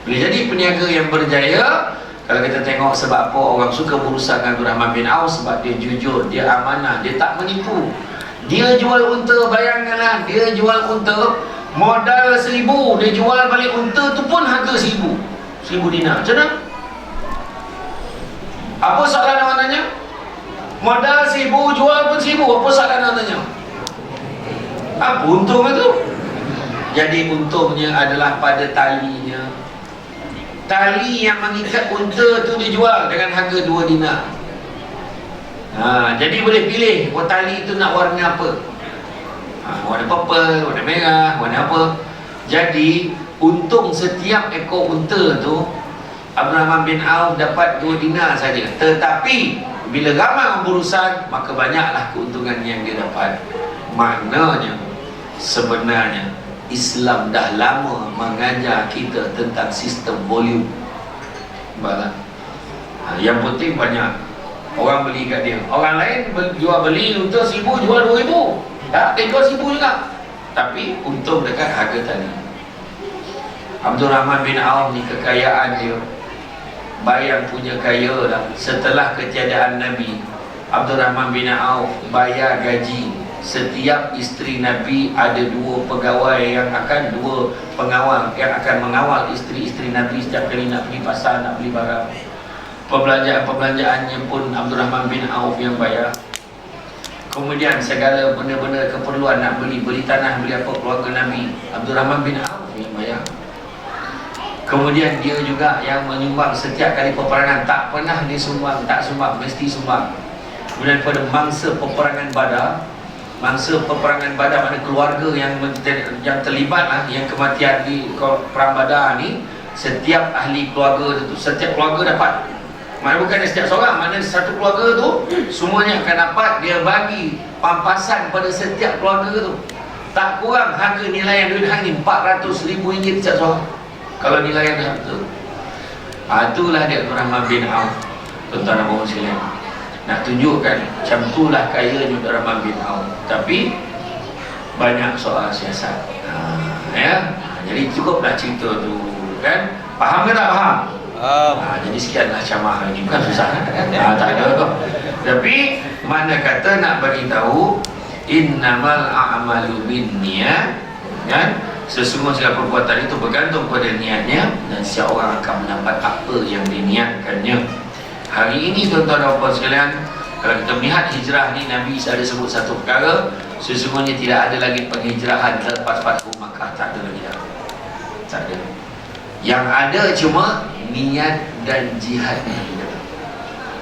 Bila jadi peniaga yang berjaya, kalau kita tengok sebab apa orang suka berusaha dengan Abdul Rahman bin Auf, sebab dia jujur, dia amanah, dia tak menipu. Dia jual unta, bayangkanlah, dia jual unta modal 1,000, dia jual balik unta tu pun harga 1,000 dinar. Macam mana? Apa soalan orang tanya? Modal 1,000, jual pun 1,000, apa soalan orang tanya? Apa untung itu? Jadi untungnya adalah pada talinya. Tali yang mengikat unta tu dijual dengan harga 2 dinar. Jadi boleh pilih tali itu nak warna apa. Warna purple, warna merah, warna apa. Jadi untung setiap ekor unta tu Abdul Rahman bin Auf dapat 2 dinar saja. Tetapi bila ramai orang berurusan, maka banyaklah keuntungan yang dia dapat. Maknanya sebenarnya Islam dah lama mengajar kita tentang sistem volume. Yang penting banyak orang beli kat dia. Orang lain jual beli unta 1,000, jual 2,000. Tak, dia jual 1,000 juga, tapi untung dekat harga tadi. Abdul Rahman bin Auf ni kekayaan dia, bayang punya kaya lah. Setelah ketiadaan Nabi, Abdul Rahman bin Auf bayar gaji setiap isteri Nabi. Ada 2 pegawai yang akan, 2 pengawal yang akan mengawal isteri-isteri Nabi setiap kali nak pergi pasar, nak beli barang. Perbelanjaannya pun Abdul Rahman bin Auf yang bayar. Kemudian segala benda-benda keperluan nak beli tanah, beli apa, keluarga Nabi, Abdul Rahman bin Auf yang bayar. Kemudian dia juga yang menyumbang setiap kali peperangan. Tak pernah dia sumbang, tak sumbang, mesti sumbang. Kemudian pada mangsa peperangan Badar, mana keluarga yang terlibat lah, yang kematian di perang Badar ni, setiap ahli keluarga tu, setiap keluarga dapat. Mana bukan setiap seorang, mana satu keluarga tu semuanya akan dapat. Dia bagi pampasan pada setiap keluarga tu. Tak kurang harga nilai duit hang ni RM400,000 setiap seorang. Kalau nilai yang tu. Itulah dia Abdul Rahman bin Auf. Tuan-tuan dan puan sekalian, nak tunjukkan macam itulah kayanya Abdul Rahman bin Auf. Tapi banyak soal siasat. Jadi cukuplah cerita tu kan. Faham ke tak faham? Jadi sekianlah ceramah hari ni. Bukan susah kan? Tak ada kok. Tapi mana kata nak bagi tahu innamal a'malu binniyat, kan? Sesungguhnya segala perbuatan itu bergantung pada niatnya, dan setiap orang akan mendapat apa yang diniatkannya. Hari ini tuan-tuan dan puan sekalian, kalau kita melihat hijrah ni, Nabi ada sebut satu perkara, sesungguhnya tidak ada lagi penghijrahan selepas Fathu Makkah. Tak ada lagi dah. Tak ada. Yang ada cuma niat dan jihad.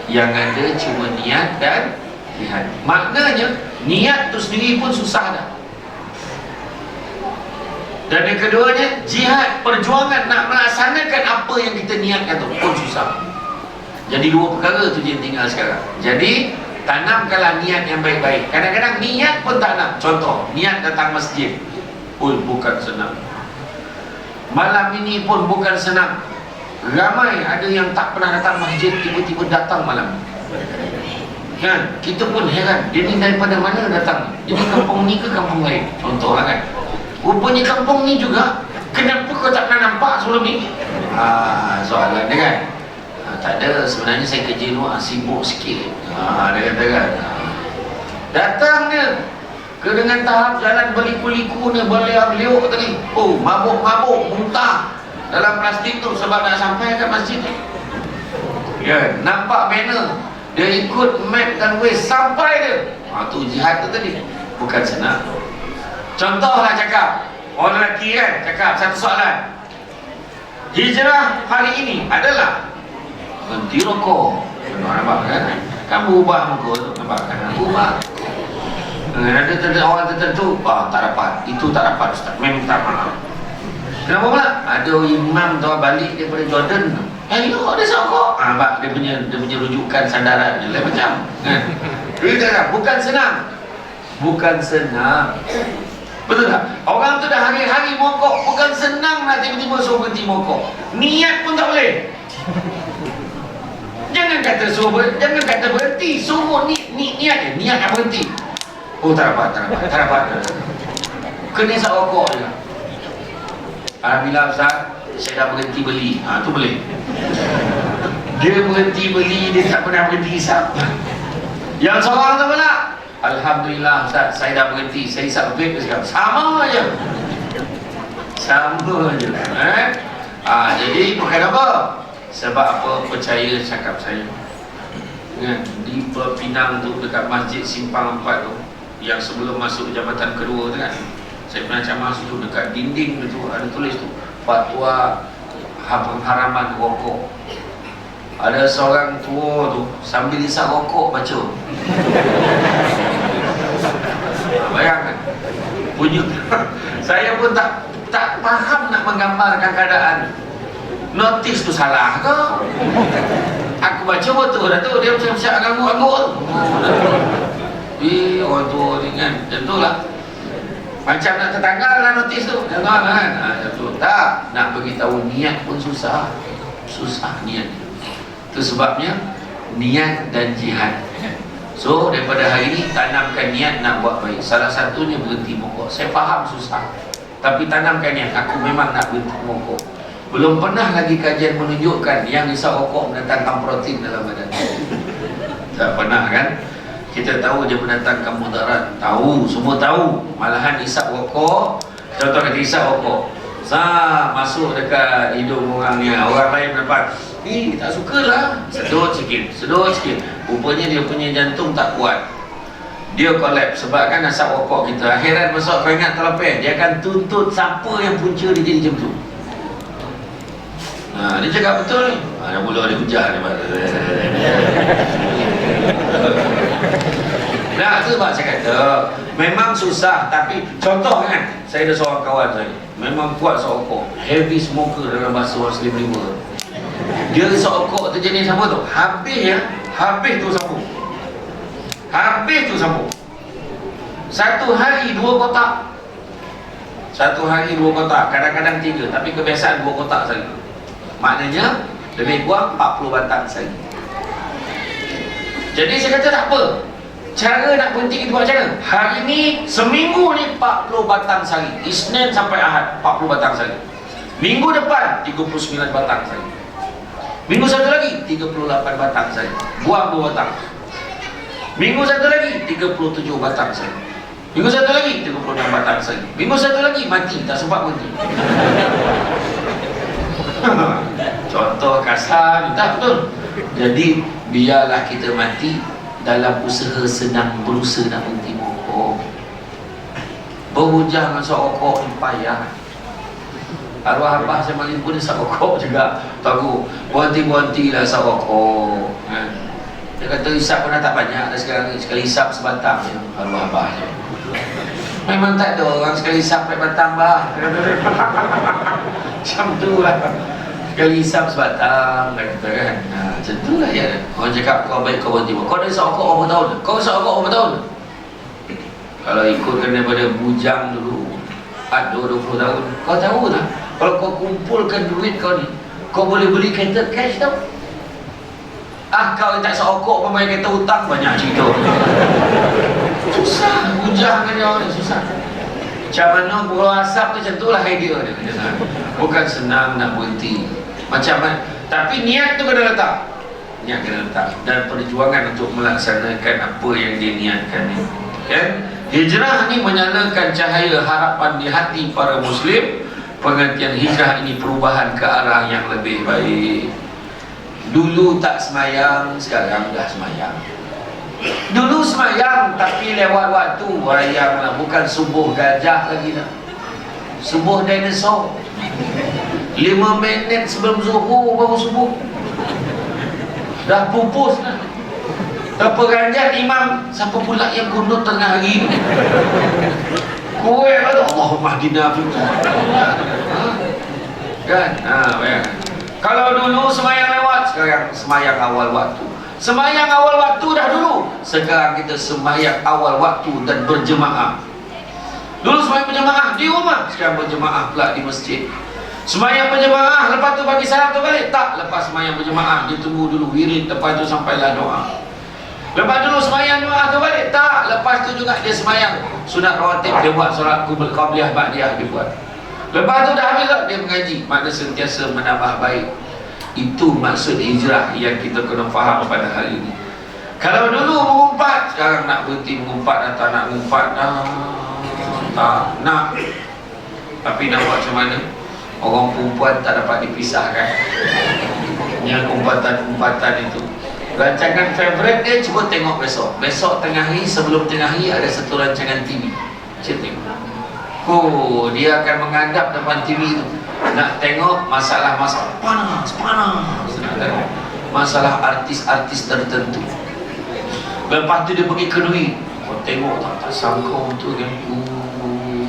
Yang ada cuma niat dan jihad. Maknanya niat tu sendiri pun susah dah. Dan yang keduanya, jihad, perjuangan nak melaksanakan apa yang kita niatkan tu pun susah. Jadi dua perkara tu je tinggal sekarang. Jadi tanamkanlah niat yang baik-baik. Kadang-kadang niat pun tanam. Contoh, niat datang masjid pun bukan senang. Malam ini pun bukan senang. Ramai ada yang tak pernah datang masjid, tiba-tiba datang malam. Kan? Kita pun heran, dia ni daripada mana datang? Jadi kampung ni ke kampung lain? Contohlah kan. Rupanya kampung ni juga, kenapa kau tak pernah nampak sebelum ni? Soalan dia kan. Tak ada, sebenarnya saya kerja luar, sibuk sikit. Dia kata kan. Datang dia ke dengan tahap jalan berliku-liku ni, berliuk-liuk tadi. Oh, mabuk-mabuk, muntah dalam plastik tu sebab nak sampai ke masjid ni. Ya, nampak banner, dia ikut map dan waste sampai dia. Tu jihad tu tadi. Bukan senang. Contohlah cakap, orang lelaki kan, cakap satu soalan. Hijrah hari ini adalah berhenti rokok. Nampak kan? Kan berubah muka tu, nampak kan? Berubah. Ada orang tertentu, tak dapat. Itu tak dapat Ustaz, memang tak maaf. Kenapa pula? Ada imam tu balik daripada Jordan. Elok dia sokok. Nampak dia punya rujukan sandaran lain macam. Dia kata, bukan senang. Bukan senang. Betul tak? Orang tu dah hari-hari mokok, bukan senang nak tiba-tiba suruh berhenti mokok. Niat pun tak boleh. Jangan kata berhenti, suruh niat dia, niat nak berhenti. Oh tak dapat. Kena isap rokok je. Alhamdulillah Ustaz, saya dah berhenti beli. Tu boleh. Dia berhenti beli, dia tak pernah berhenti isap. Yang seorang tu pula, Alhamdulillah Ustaz, saya dah berhenti, saya isap vape sekarang. Sama je. Jadi bukan apa? Sebab apa? Percaya cakap saya. Di Pinang tu, dekat Masjid Simpang 4 tu, yang sebelum masuk jabatan kedua tu kan, saya pernah ceramah situ, dekat dinding tu ada tulis tu, fatwa pengharaman rokok. Ada seorang tua tu sambil isap rokok baca. Bayangkan punya. Saya pun tak faham nak menggambarkan keadaan. Notis tu salah ke? Aku baca betul dah tu, dia macam siap ganggu-ganggu. Orang tua ni kan, tentulah macam nak tertanggal lah notis tu. Jangan kan? Tak, nak beritahu niat pun susah. Susah niat. Itu sebabnya niat dan jihad. So daripada hari ini tanamkan niat nak buat baik. Salah satunya berhenti mokok. Saya faham susah, tapi tanamkan niat, aku memang nak berhenti mokok. Belum pernah lagi kajian menunjukkan yang isap rokok mendatangkan protein dalam badan. Tak pernah kan? Kita tahu dia mendatangkan mudarat. Tahu, semua tahu. Malahan isap rokok, contoh kata isap rokok, masuk dekat hidung orangnya. Orang lain dapat, tak sukalah. Sedut sikit. Rupanya dia punya jantung tak kuat. Dia kolaps sebab kan asap rokok kita. Akhirat masuk kau ingat terlepas, dia akan tuntut siapa yang punca dia jadi macam tu. Dia cakap betul ni. Dah mula dia hujah ni. Nah, tu sebab saya kata memang susah, tapi contoh kan, saya ada seorang kawan saya memang kuat sokok, heavy smoker dalam bahasa orang Muslim lima. Dia sokok tu jenis apa tu? Habis tu sambung. Satu hari 2 kotak. Kadang-kadang 3, tapi kebiasaan 2 kotak saja. Maknanya lebih kurang 40 batang saja. Jadi saya kata tak apa. Cara nak berhenti kita buat macam mana? Hari ni, seminggu ni 40 batang sehari. Isnin sampai Ahad 40 batang sehari. Minggu depan 39 batang sehari. Minggu satu lagi 38 batang sehari. Buang 2 batang. Minggu satu lagi 37 batang sehari. Minggu satu lagi 36 batang sehari. Minggu satu lagi mati, tak sempat berhenti. Contoh kasar, tak betul. Jadi biarlah kita mati dalam usaha senang berusaha nak berhenti merokok. Berhujah dengan rokok ni payah. Arwah abah saya maling pun dia rokok juga. Tahu, berhenti-berhentilah rokok. Dia kata hisap pun dah tak banyak dah sekarang ni. Sekali hisap sebatang je, arwah abah je. Memang tak ada orang sekali hisap 4 batang bah. Macam tu lah. Sekali hisap sebatang, kata kan. Macam tu lah ya. Orang cakap kau baik kau berhenti. Kau dah isap rokok berapa tahun? Kau isap rokok berapa tahun? Kalau ikutkan daripada bujang dulu, ada 20 tahun. Kau tahu tak? Kalau kau kumpulkan duit kau ni, kau boleh beli kereta cash tau. Kau yang tak isap rokok pun bayar kereta hutang, banyak cerita. Susah bujang dengan dia orang ni, susah. Macam mana buruh asap tu, macam tu lah idea dia. Bukan senang nak berhenti. Macam mana? Tapi niat tu kena letak. Dan perjuangan untuk melaksanakan apa yang dia niatkan ni. Kan? Hijrah ni menyalakan cahaya harapan di hati para Muslim. Pengertian hijrah ini perubahan ke arah yang lebih baik. Dulu tak semayang, sekarang dah semayang. Dulu semayang tapi lewat waktu wayang lah, bukan subuh gajah lagi dah. Subuh dinosaur. 5 minit sebelum zuhur baru subuh. Dah pupus dah. Berapa ganjat imam, siapa pula yang kunut tengah hari ni? Kowe kata Allahumma hdina fiqh. Kan? Bayangkan. Kalau dulu semayang lewat, sekarang semayang awal waktu. Semayang awal waktu dah dulu, sekarang kita semayang awal waktu dan berjemaah. Dulu semayang berjemaah di rumah, sekarang berjemaah pula di masjid. Semayang berjemaah, lepas tu bagi salam tu balik. Tak, lepas semayang berjemaah dia tunggu dulu wirid, lepas tu sampailah doa. Lepas dulu semayang doa tu balik. Tak, lepas tu juga dia semayang sunat rawatib, dia buat solat qabliyah ba'diyah, dia buat. Lepas tu dah habis tak, dia mengaji. Makna sentiasa menambah baik. Itu maksud hijrah yang kita kena faham pada hari ini. Kalau dulu mengumpat, sekarang nak berhenti mengumpat, tak nak mengumpat, tak nak. Tapi nak buat macam mana? Orang perempuan tak dapat dipisahkan. Yang umpatan-umpatan itu, rancangan favourite dia, cuba tengok besok. Besok tengah hari, sebelum tengah hari ada satu rancangan TV. Cik tengok. Dia akan menghadap depan TV tu. Nak tengok masalah panas. Nak tengok masalah artis-artis tertentu. Lepas tu dia pergi kenduri. Kau tengok tak sangka tu kan.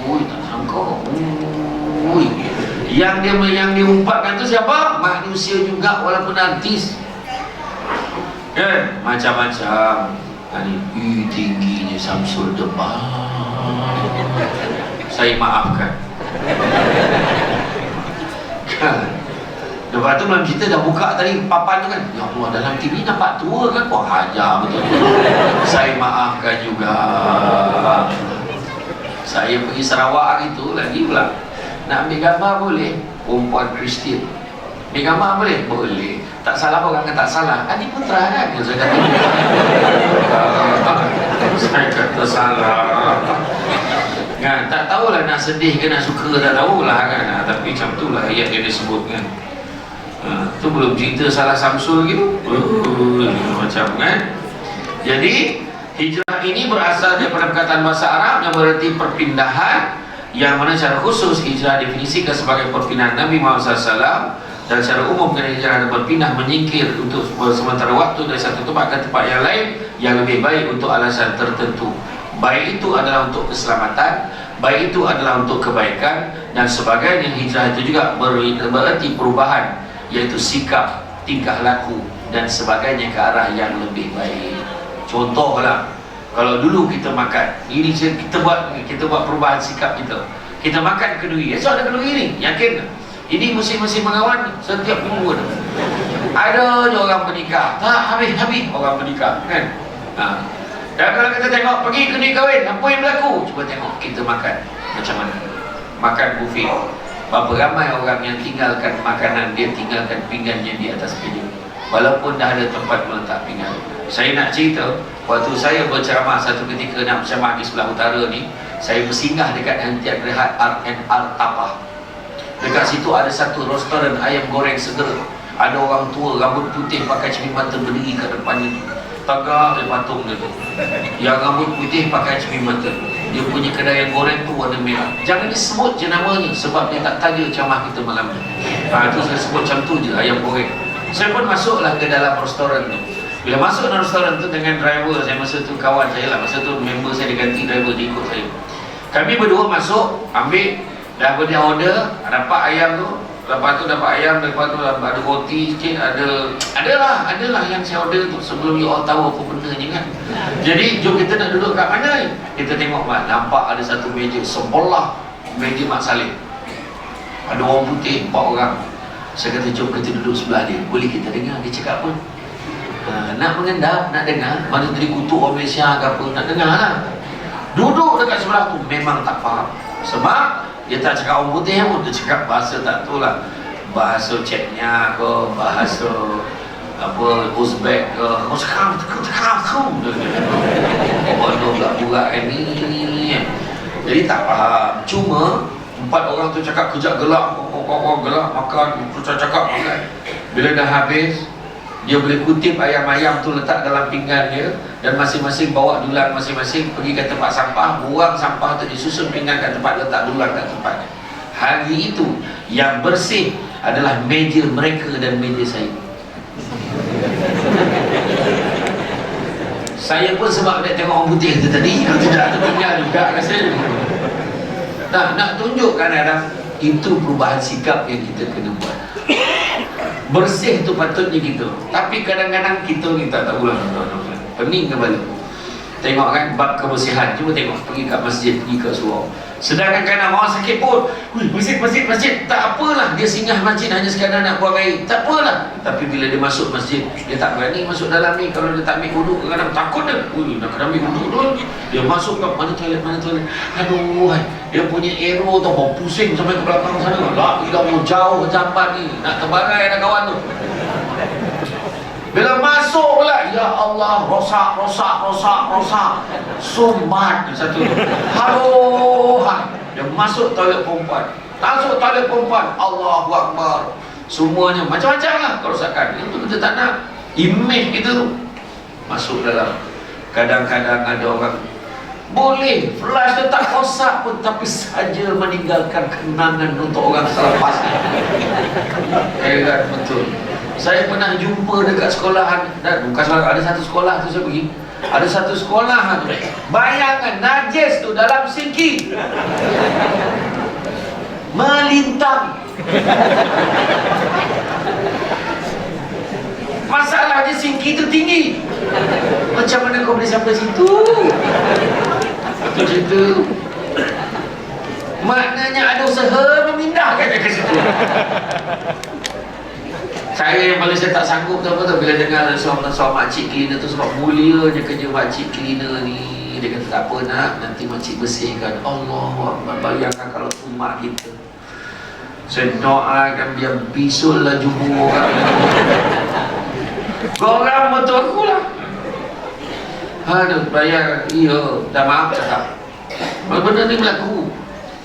Tak sangka. Yang diumpatkan tu siapa? Manusia juga walaupun artis. Kan? Macam-macam. Tingginya Samsul Depan. Saya maafkan. Kan? Lepas tu dalam cerita dah buka tadi papan tu kan. Ya Allah, dalam TV nampak tua kan. Wah, hajar betul. Saya maafkan juga. Saya pergi Sarawak hari tu lagi pula. Nak ambil gambar boleh? Perempuan Kristian. Ambil gambar boleh? Boleh. Tak salah orang kan, tak salah. Adi Putra kan? Saya kata. Saya kata salah. kan, tak tahulah nak sedih ke nak suka, tak tahulah kan. Tapi macam itulah ayat yang disebut kan. Tu belum cerita salah Samsul gitu. Macam kan. Jadi hijrah ini berasal daripada perkataan bahasa Arab yang berarti perpindahan, yang mana secara khusus hijrah definisikan sebagai perpindahan Nabi Muhammad SAW, dan secara umum kena hijrah dan berpindah menyingkir untuk sementara waktu dari satu tempat ke tempat yang lain yang lebih baik untuk alasan tertentu. Baik itu adalah untuk keselamatan, baik itu adalah untuk kebaikan dan sebagainya. Hijrah itu juga berarti perubahan, iaitu sikap, tingkah laku dan sebagainya ke arah yang lebih baik. Contohlah, kalau dulu kita makan, ini kita buat perubahan sikap kita. Kita makan kedui, esok ada kedui ni, yakin? Ini musim-musim mengawan setiap minggu ada. Ada je orang bernikah, tak habis-habis orang bernikah kan. Dan kalau kita tengok pergi kedui kahwin, apa yang berlaku? Cuba tengok kita makan macam mana. Makan buffet. Berapa ramai orang yang tinggalkan makanan dia, tinggalkan pinggannya di atas piring, walaupun dah ada tempat meletak pinggan. Saya nak cerita, waktu saya berceramah satu ketika nak berceramah di sebelah utara ni, saya bersinggah dekat hentian rehat R&R Tapah. Dekat situ ada satu restoran ayam goreng segera. Ada orang tua rambut putih pakai cermin mata berdiri kat depannya tu. Tagak dia patung dia tu. Yang rambut putih pakai cermin mata. Dia punya kedai ayam goreng tu warna merah. Jangan disebut je namanya sebab dia tak taja ceramah kita malam ni. Itu saya sebut macam tu je, ayam goreng. Saya pun masuklah ke dalam restoran tu. Bila masuk dalam restoran tu dengan driver saya, masa tu kawan saya lah, masa tu member saya diganti driver, dia ikut saya. Kami berdua masuk, ambil, dah dia order, dapat ayam tu. Lepas tu dapat ayam, lepas tu ada roti sikit, adalah yang saya order tu sebelum you all tahu apa benda ni kan. Jadi jom kita nak duduk kat mana ni? Kita tengok Mat, nampak ada satu meja sebelah meja Mat Salim. Ada orang putih 4 orang. Saya kata jom kita duduk sebelah dia. Boleh kita dengar dia cakap apa? Nak mengendap, nak dengar. Mana tadi kutuk orang Malaysia ke apa, nak dengar lah. Duduk dekat sebelah tu memang tak faham. Sebab dia tak cakap orang putih pun, dia cakap bahasa tak tahu lah, bahasa Chechnya ke, bahasa apa, Uzbek ke, cakap bodoh tak burak ni. Jadi tak faham. Cuma 4 orang tu cakap kejap gelak, gelak makan, cakap makan. Bila dah habis, dia boleh kutip ayam-ayam tu letak dalam pinggan dia, dan masing-masing bawa dulang masing-masing pergi ke tempat sampah, buang sampah tu, disusun pinggan kat tempat, letak dulang kat tempatnya. Hari itu yang bersih adalah meja mereka dan meja saya. Saya pun sebab dia tengok orang putih tu tadi, tidak ada tinggal juga rasanya. Nak tunjukkan kadang itu perubahan sikap yang kita kena buat. Bersih tu patutnya kita, tapi kadang-kadang kita ni tak tahu lah, pening kepala. Tengok kan bab kebersihan, cuba tengok pergi kat masjid, pergi kat surau. Sedangkan kadang orang sakit pun, masjid, tak apalah, dia singgah masjid hanya sekadar nak buang air, tak apalah. Tapi bila dia masuk masjid, dia tak berani masuk dalam ni. Kalau dia tak ambil wuduk, kadang takut dia, nak kena ambil wuduk tu, dia masuk ke mana toilet, aduh, dia punya arrow tu mau pusing sampai ke belakang sana. Lah, dia mau jauh jamban ni, nak terbarai dah kawan tu. Bila masuk pula, ya Allah, rosak, sumbat satu tu. Aduh, dia masuk toilet perempuan, Allahu Akbar, semuanya macam-macam lah kerosakan. Itu kita tak nak image kita tu masuk dalam. Kadang-kadang ada orang boleh flash dia tak rosak pun, tapi saja meninggalkan kenangan untuk orang selepas ni. Heran betul. Saya pernah jumpa dekat sekolahan, dan bukan sekolah, ada satu sekolah tu saya pergi. Ada satu sekolah tu, bayangkan najis tu dalam sinki melintang. Masalahnya sinki tu tinggi. Macam mana kau boleh sampai situ? Betul cerita. Maknanya ada usaha memindahkan dia ke situ. Saya yang paling saya tak sanggup tu apa tu, bila dengar soal makcik cleaner tu, sebab mulia je kerja makcik cleaner ni. Dia kata tak apa nak, nanti makcik bersihkan. Allahu Akbar, bayangkan kalau tu mak kita. Saya doakan biar bisul lah jumpa orang. Korang betul aku lah. Aduh, bayar, iya, dah maaf cakap. Benda ni berlaku.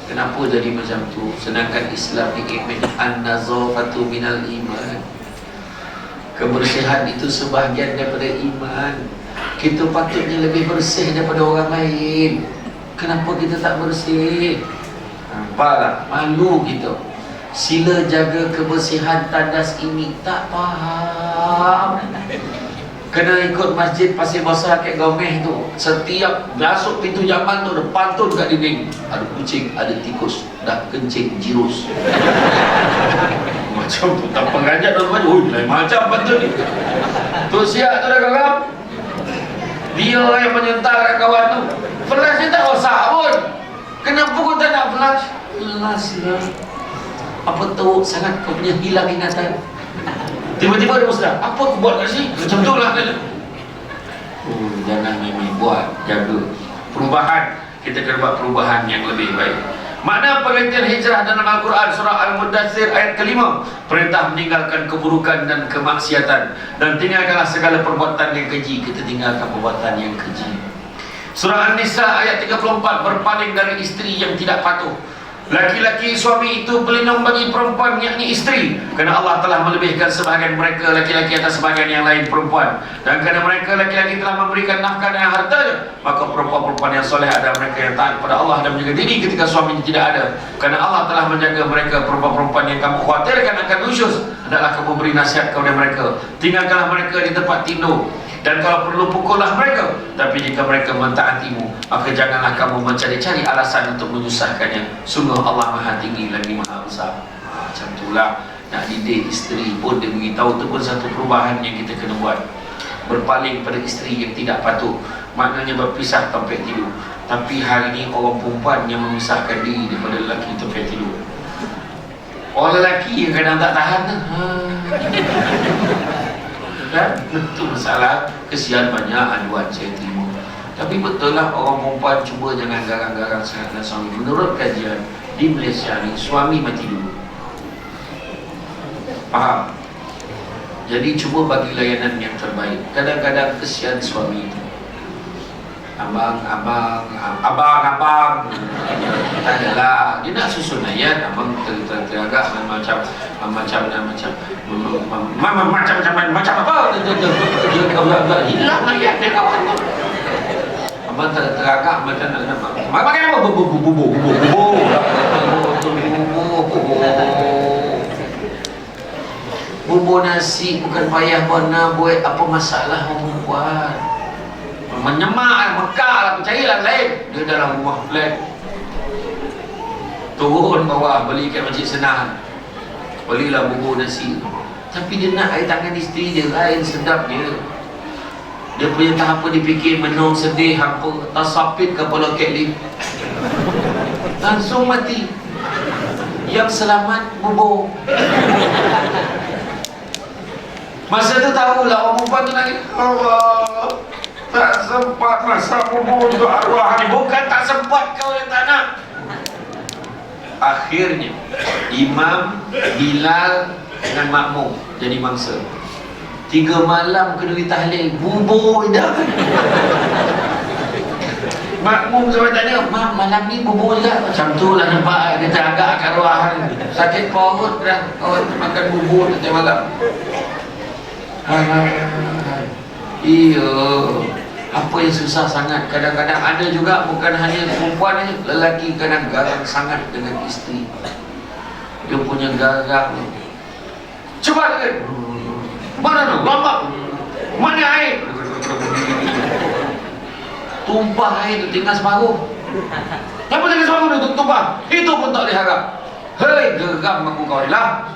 Kenapa jadi macam tu? Sedangkan Islam diimani an-nazafatu minal iman. Kebersihan itu sebahagian daripada iman. Kita patutnya lebih bersih daripada orang lain. Kenapa kita tak bersih? Nampaklah, malu kita. Sila jaga kebersihan tandas ini, tak faham. Kena ikut masjid Pasir Besar Kek Gomeh tu. Setiap masuk pintu Jamal tu ada pantun kat dinding. Ada kucing, ada tikus, dah kencing jirus. Macam tu tak pengajar dalam baju. Ui, lain macam pantun ni. Tu siap tu dah kawan. Dia yang menyental kat kawan tu. Flash ni tak rosak pun. Kenapa kau tak nak flash? Flash lah. Apa tahu sangat kau punya hilang ingatan. Tiba-tiba dia bersedar, apa aku buat kat sini? Macam tu lah. Jangan main-main, buat, jaga. Perubahan, kita kena buat perubahan yang lebih baik. Makna pengertian hijrah dalam Al-Quran surah Al-Mudaththir ayat kelima, perintah meninggalkan keburukan dan kemaksiatan dan tinggalkanlah segala perbuatan yang keji. Kita tinggalkan perbuatan yang keji. Surah An-Nisa ayat 34, berpaling dari isteri yang tidak patuh. Laki-laki suami itu pelindung bagi perempuan, yakni isteri, kerana Allah telah melebihkan sebahagian mereka laki-laki atas sebahagian yang lain perempuan, dan kerana mereka laki-laki telah memberikan nafkah dan hartanya, maka perempuan-perempuan yang soleh adalah mereka yang taat kepada Allah dan menjaga diri ketika suaminya tidak ada. Kerana Allah telah menjaga mereka. Perempuan-perempuan yang kamu khawatirkan akan nusyuz, adalah kamu beri nasihat kepada mereka. Tinggalkanlah mereka di tempat tidur, dan kalau perlu pukullah mereka. Tapi jika mereka mentaatimu, maka janganlah kamu mencari-cari alasan untuk menyusahkannya. Sungguh Allah Maha Tinggi lagi Maha Besar. Macam itulah nak didik isteri pun dia beritahu. Itu pun satu perubahan yang kita kena buat. Berpaling pada isteri yang tidak patuh, maknanya berpisah tempat tidur. Tapi hari ini orang perempuan yang memisahkan diri daripada lelaki tempat tidur. Orang lelaki yang kadang tak tahan kan? Itu masalah. Kesian banyak aduan saya terima. Tapi betul lah orang perempuan cuba jangan garang-garang sangat dengan suami. Menurut kajian di Malaysia ni, suami mati dulu. Faham? Jadi cuba bagi layanan yang terbaik. Kadang-kadang kesian suami itu. Abang tak adalah, dia nak susun ayat. Abang teragak macam apa dia hilang ayat dia kawan. Abang teragak macam makan apa bubur nasi, bukan payah mana buat apa masalah orang buat. Menyemak, Mekah lah, percayalah lain. Dia dalam rumah flat, turun bawah, beli kat Masjid Senang, belilah bubur nasi. Tapi dia nak air tangan isteri dia, lain sedap dia. Dia punya tahap apa, dipikir menung sedih, hampa tasapit kepala Katlin, langsung mati. Yang selamat bubur. Masa tu tahulah orang perempuan tu nangis, Allah, tak sempat masa bubur untuk arwah ni. Bukan tak sempat, kau yang tak nak. Akhirnya Imam, Bilal dengan makmum jadi mangsa. 3 malam kedua tahlil, bubur dah. Makmum sampai tanya, "Mak, malam ni bubur tak?" Macam tu lah nampak dia teragak kat arwah. Sakit perut dah kawan makan bubur setiap malam. Iya, apa yang susah sangat. Kadang-kadang ada juga, bukan hanya perempuan ni, lelaki kadang garang sangat dengan isteri. Dia punya garang, cepat kan, mana tu, lambat, mana air, tumpah air tu tinggal separuh. Kenapa tinggal separuh tu tumpah? Itu pun tak boleh harap. Hei, geram aku kau ni lah.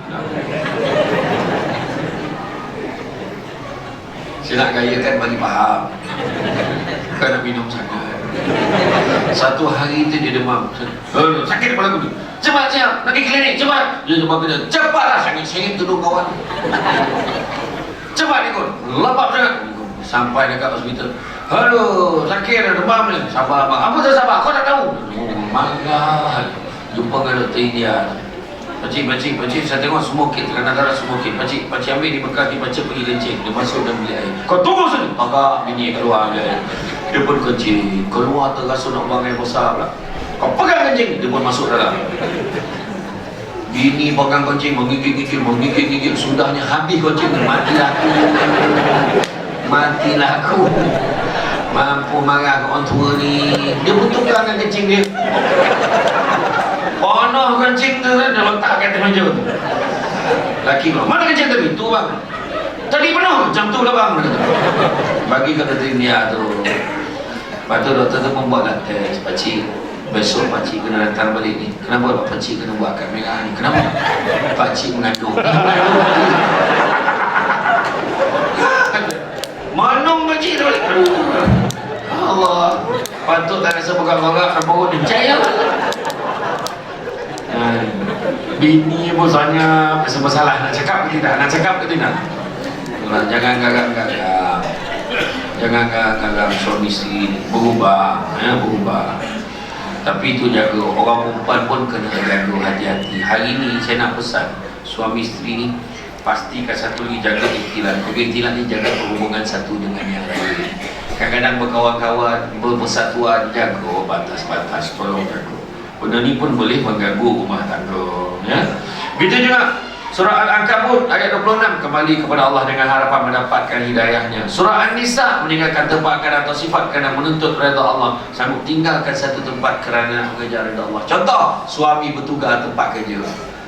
Saya nak gaya kan bagi faham. Bukan nak minum sangat. Satu hari tu dia demam. Sakit kepala aku tu. Cepat siap, nak pergi klinik, cepat. Dia demam kena. Cepatlah, sengit-sengit tudung kawan. Cepat ikut. Lambat sangat. Sampai dekat hospital. Aduh, sakit dah, demam ni. Sabar abang. Apa tu sabar? Kau tak tahu? Marah. Jumpa dengan doktor India. Pakcik, saya tengok smoking, tekanan darah smoking. Pakcik ambil di bekas, pakcik pergi kencing. Dia masuk dan beli air. Kau tunggu sini. Agak bini keluar ambil air. Dia pun kencing. Keluar terasa nak buang air besar pula. Kau pegang kencing, dia pun masuk dalam. Bini pegang kencing, menggigit, sudahnya habis kencing, matilah aku. Matilah aku. Mampu marah ke orang tua ni. Dia betul dengan kencing dia. Penuh kencing tu, dia letak kat atas meja tu. Laki bilang, mana kencing tadi? Tu bang. Tadi penuh, macam tu lah bang. Bagi kat veteriner tu. Lepas tu doktor tu membuatlah test. Pakcik, besok pakcik kena datang balik ni. Kenapa pakcik kena buat kad merah ni? Kenapa? Pakcik mengandung. Manung pakcik tu balik. Allah, patut tak rasa pegang-pegang perut dia percaya lah. Bini pun soalnya masalah nak cakap ke tidak, jangan garang-garang, jangan garang suami isteri berubah, berubah. Tapi itu jaga, orang perempuan pun kena jaga hati-hati. Hari ini saya nak pesan suami isteri ni pastikan satu lagi jaga ikhtilat. Ikhtilat ni jaga perhubungan satu dengan yang lain. Kadang-kadang berkawan-kawan, berpersatuan, jaga batas-batas, tolong jaga. Benda ni pun boleh mengganggu rumah tangga, ya. Begitu juga surah Al-Ankabut ayat 26, kembali kepada Allah dengan harapan mendapatkan hidayahnya. Surah An-Nisa meninggalkan tempat atau sifat kerana menuntut redha Allah, sanggup tinggalkan satu tempat kerana mengejar redha Allah. Contoh, suami bertugas tempat kerja,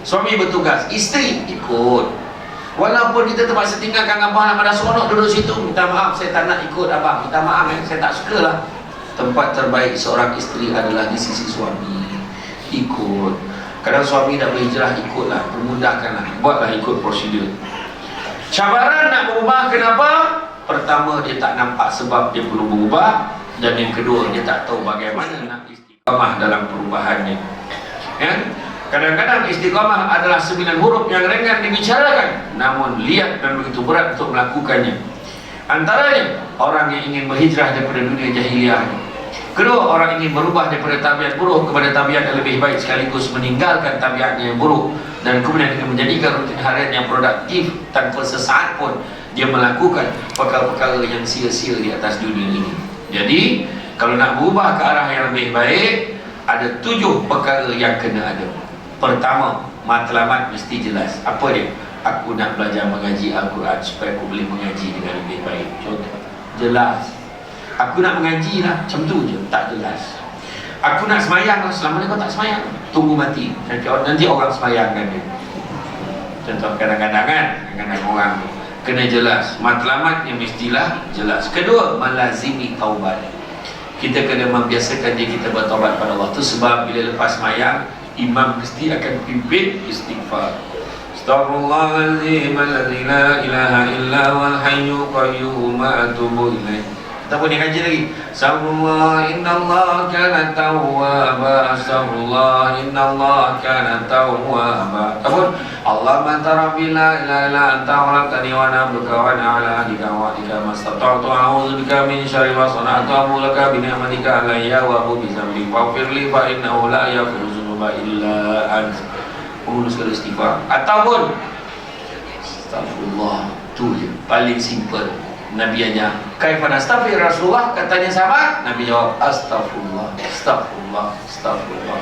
suami bertugas, isteri ikut. Walaupun kita terpaksa tinggalkan abang pada seronok duduk situ, minta maaf saya tak nak ikut abang, minta maaf saya tak suka lah. Tempat terbaik seorang isteri adalah di sisi suami. Ikut. Kadang suami nak berhijrah, ikutlah, permudahkanlah, buatlah ikut prosedur. Cabaran nak berubah, kenapa? Pertama, dia tak nampak sebab dia perlu berubah, dan yang kedua, dia tak tahu bagaimana nak istiqamah dalam perubahannya, ya? Kadang-kadang istiqamah adalah 9 huruf yang ringan dibicarakan, namun liat dan begitu berat untuk melakukannya. Antaranya, orang yang ingin berhijrah daripada dunia jahiliah. Kedua, orang ingin berubah daripada tabiat buruk kepada tabiat yang lebih baik, sekaligus meninggalkan tabiatnya yang buruk, dan kemudian ingin menjadikan rutin harian yang produktif tanpa sesaat pun dia melakukan perkara-perkara yang sia-sia di atas dunia ini. Jadi, kalau nak berubah ke arah yang lebih baik, ada 7 perkara yang kena ada. Pertama, matlamat mesti jelas. Apa dia? Aku nak belajar mengaji Al-Quran supaya aku boleh mengaji dengan lebih baik. Contoh, jelas. Aku nak mengaji lah, macam tu je, tak jelas. Aku nak semayang lah, selama ni kau tak semayang, tunggu mati, nanti orang semayangkan dia. Contoh, kadang-kadang kan, kadang-kadang orang kena jelas. Matlamatnya mestilah jelas. Kedua, melazimi taubat. Kita kena membiasakan diri kita bertaubat pada Allah. Itu sebab bila lepas semayang, imam mesti akan pimpin istighfar. Astaghfirullahaladzim alladzi la ilaha illa wal hayyul qayyum atubu ilaih. Kita pun dia kaji lagi. Astaghfirullah innallaha kana tawwaba. Astaghfirullah innallaha kana tawwaba. Ataupun Allahumma anta rabbi la ilaha illa anta khalaqtani wa ana abduka wa ana ala ahdika wa wa'dika mastata'tu a'udzu bika min syarri ma sana'tu wa laka bi ni'matika alayya wa bi dzambi faghfir li fa innahu la yaghfiru dzunuba illa anta. Urus segala istighfar. Ataupun astagfirullah, tu je paling simple. Nabi ajar, kaifa nastaghfir Rasulullah, katanya sahabat, Nabi jawab astagfirullah, astagfirullah, astagfirullah.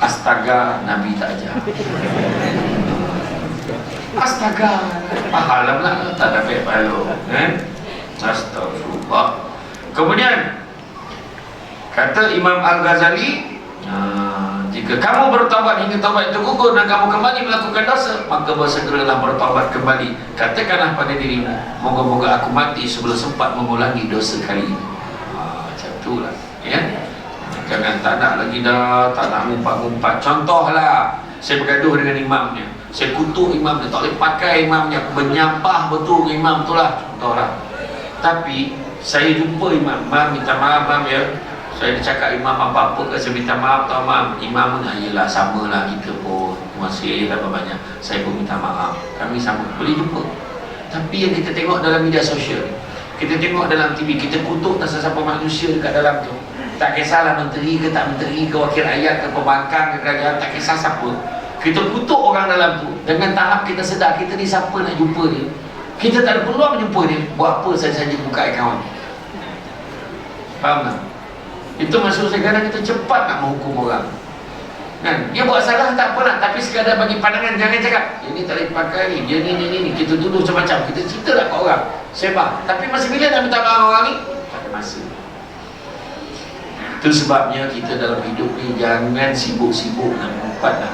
Astaga, Nabi tak ajar. Astaga, pahala pula tak dapat pahala, astagfirullah. Kemudian kata Imam Al-Ghazali, jika kamu bertaubat hingga taubat itu gugur dan kamu kembali melakukan dosa, maka bersegeralah bertaubat kembali. Katakanlah pada dirimu, moga-moga aku mati sebelum sempat mengulangi dosa kali ini. Macam itulah, ya. Jangan tak nak lagi dah, tak nak ngumpat-ngumpat. Contohlah, saya bergaduh dengan imamnya, saya kutuk imamnya, tak boleh pakai imamnya, menyampah betul imam tu lah, contohlah. Tapi saya jumpa imam, mam minta maaf mam ya, saya cakap imam apa-apa ke, saya minta maaf tau mam. Imam pun, yelah sama lah kita pun, masih berapa banyak, saya pun minta maaf, kami sama, boleh jumpa. Tapi yang kita tengok dalam media sosial, kita tengok dalam TV, kita kutuk tak sesiapa manusia dekat dalam tu. Tak kisahlah menteri ke tak menteri ke, wakil rakyat ke, pembangkang ke kerajaan, tak kisah siapa, kita kutuk orang dalam tu. Dengan tahap kita sedar, kita ni siapa nak jumpa dia, kita tak ada peluang jumpa dia, buat apa saja buka akaun. Faham tak? Itu maksud saya, kadang kita cepat nak menghukum orang kan. Dia buat salah tak apalah, tapi sekadar bagi pandangan, jangan cakap ini tak boleh pakai ni, dia ni, kita tuduh macam-macam, kita cerita lah kat orang, sebar. Tapi masa bila nak minta maaf orang ni, tak ada masa. Itu sebabnya kita dalam hidup ni jangan sibuk-sibuk nak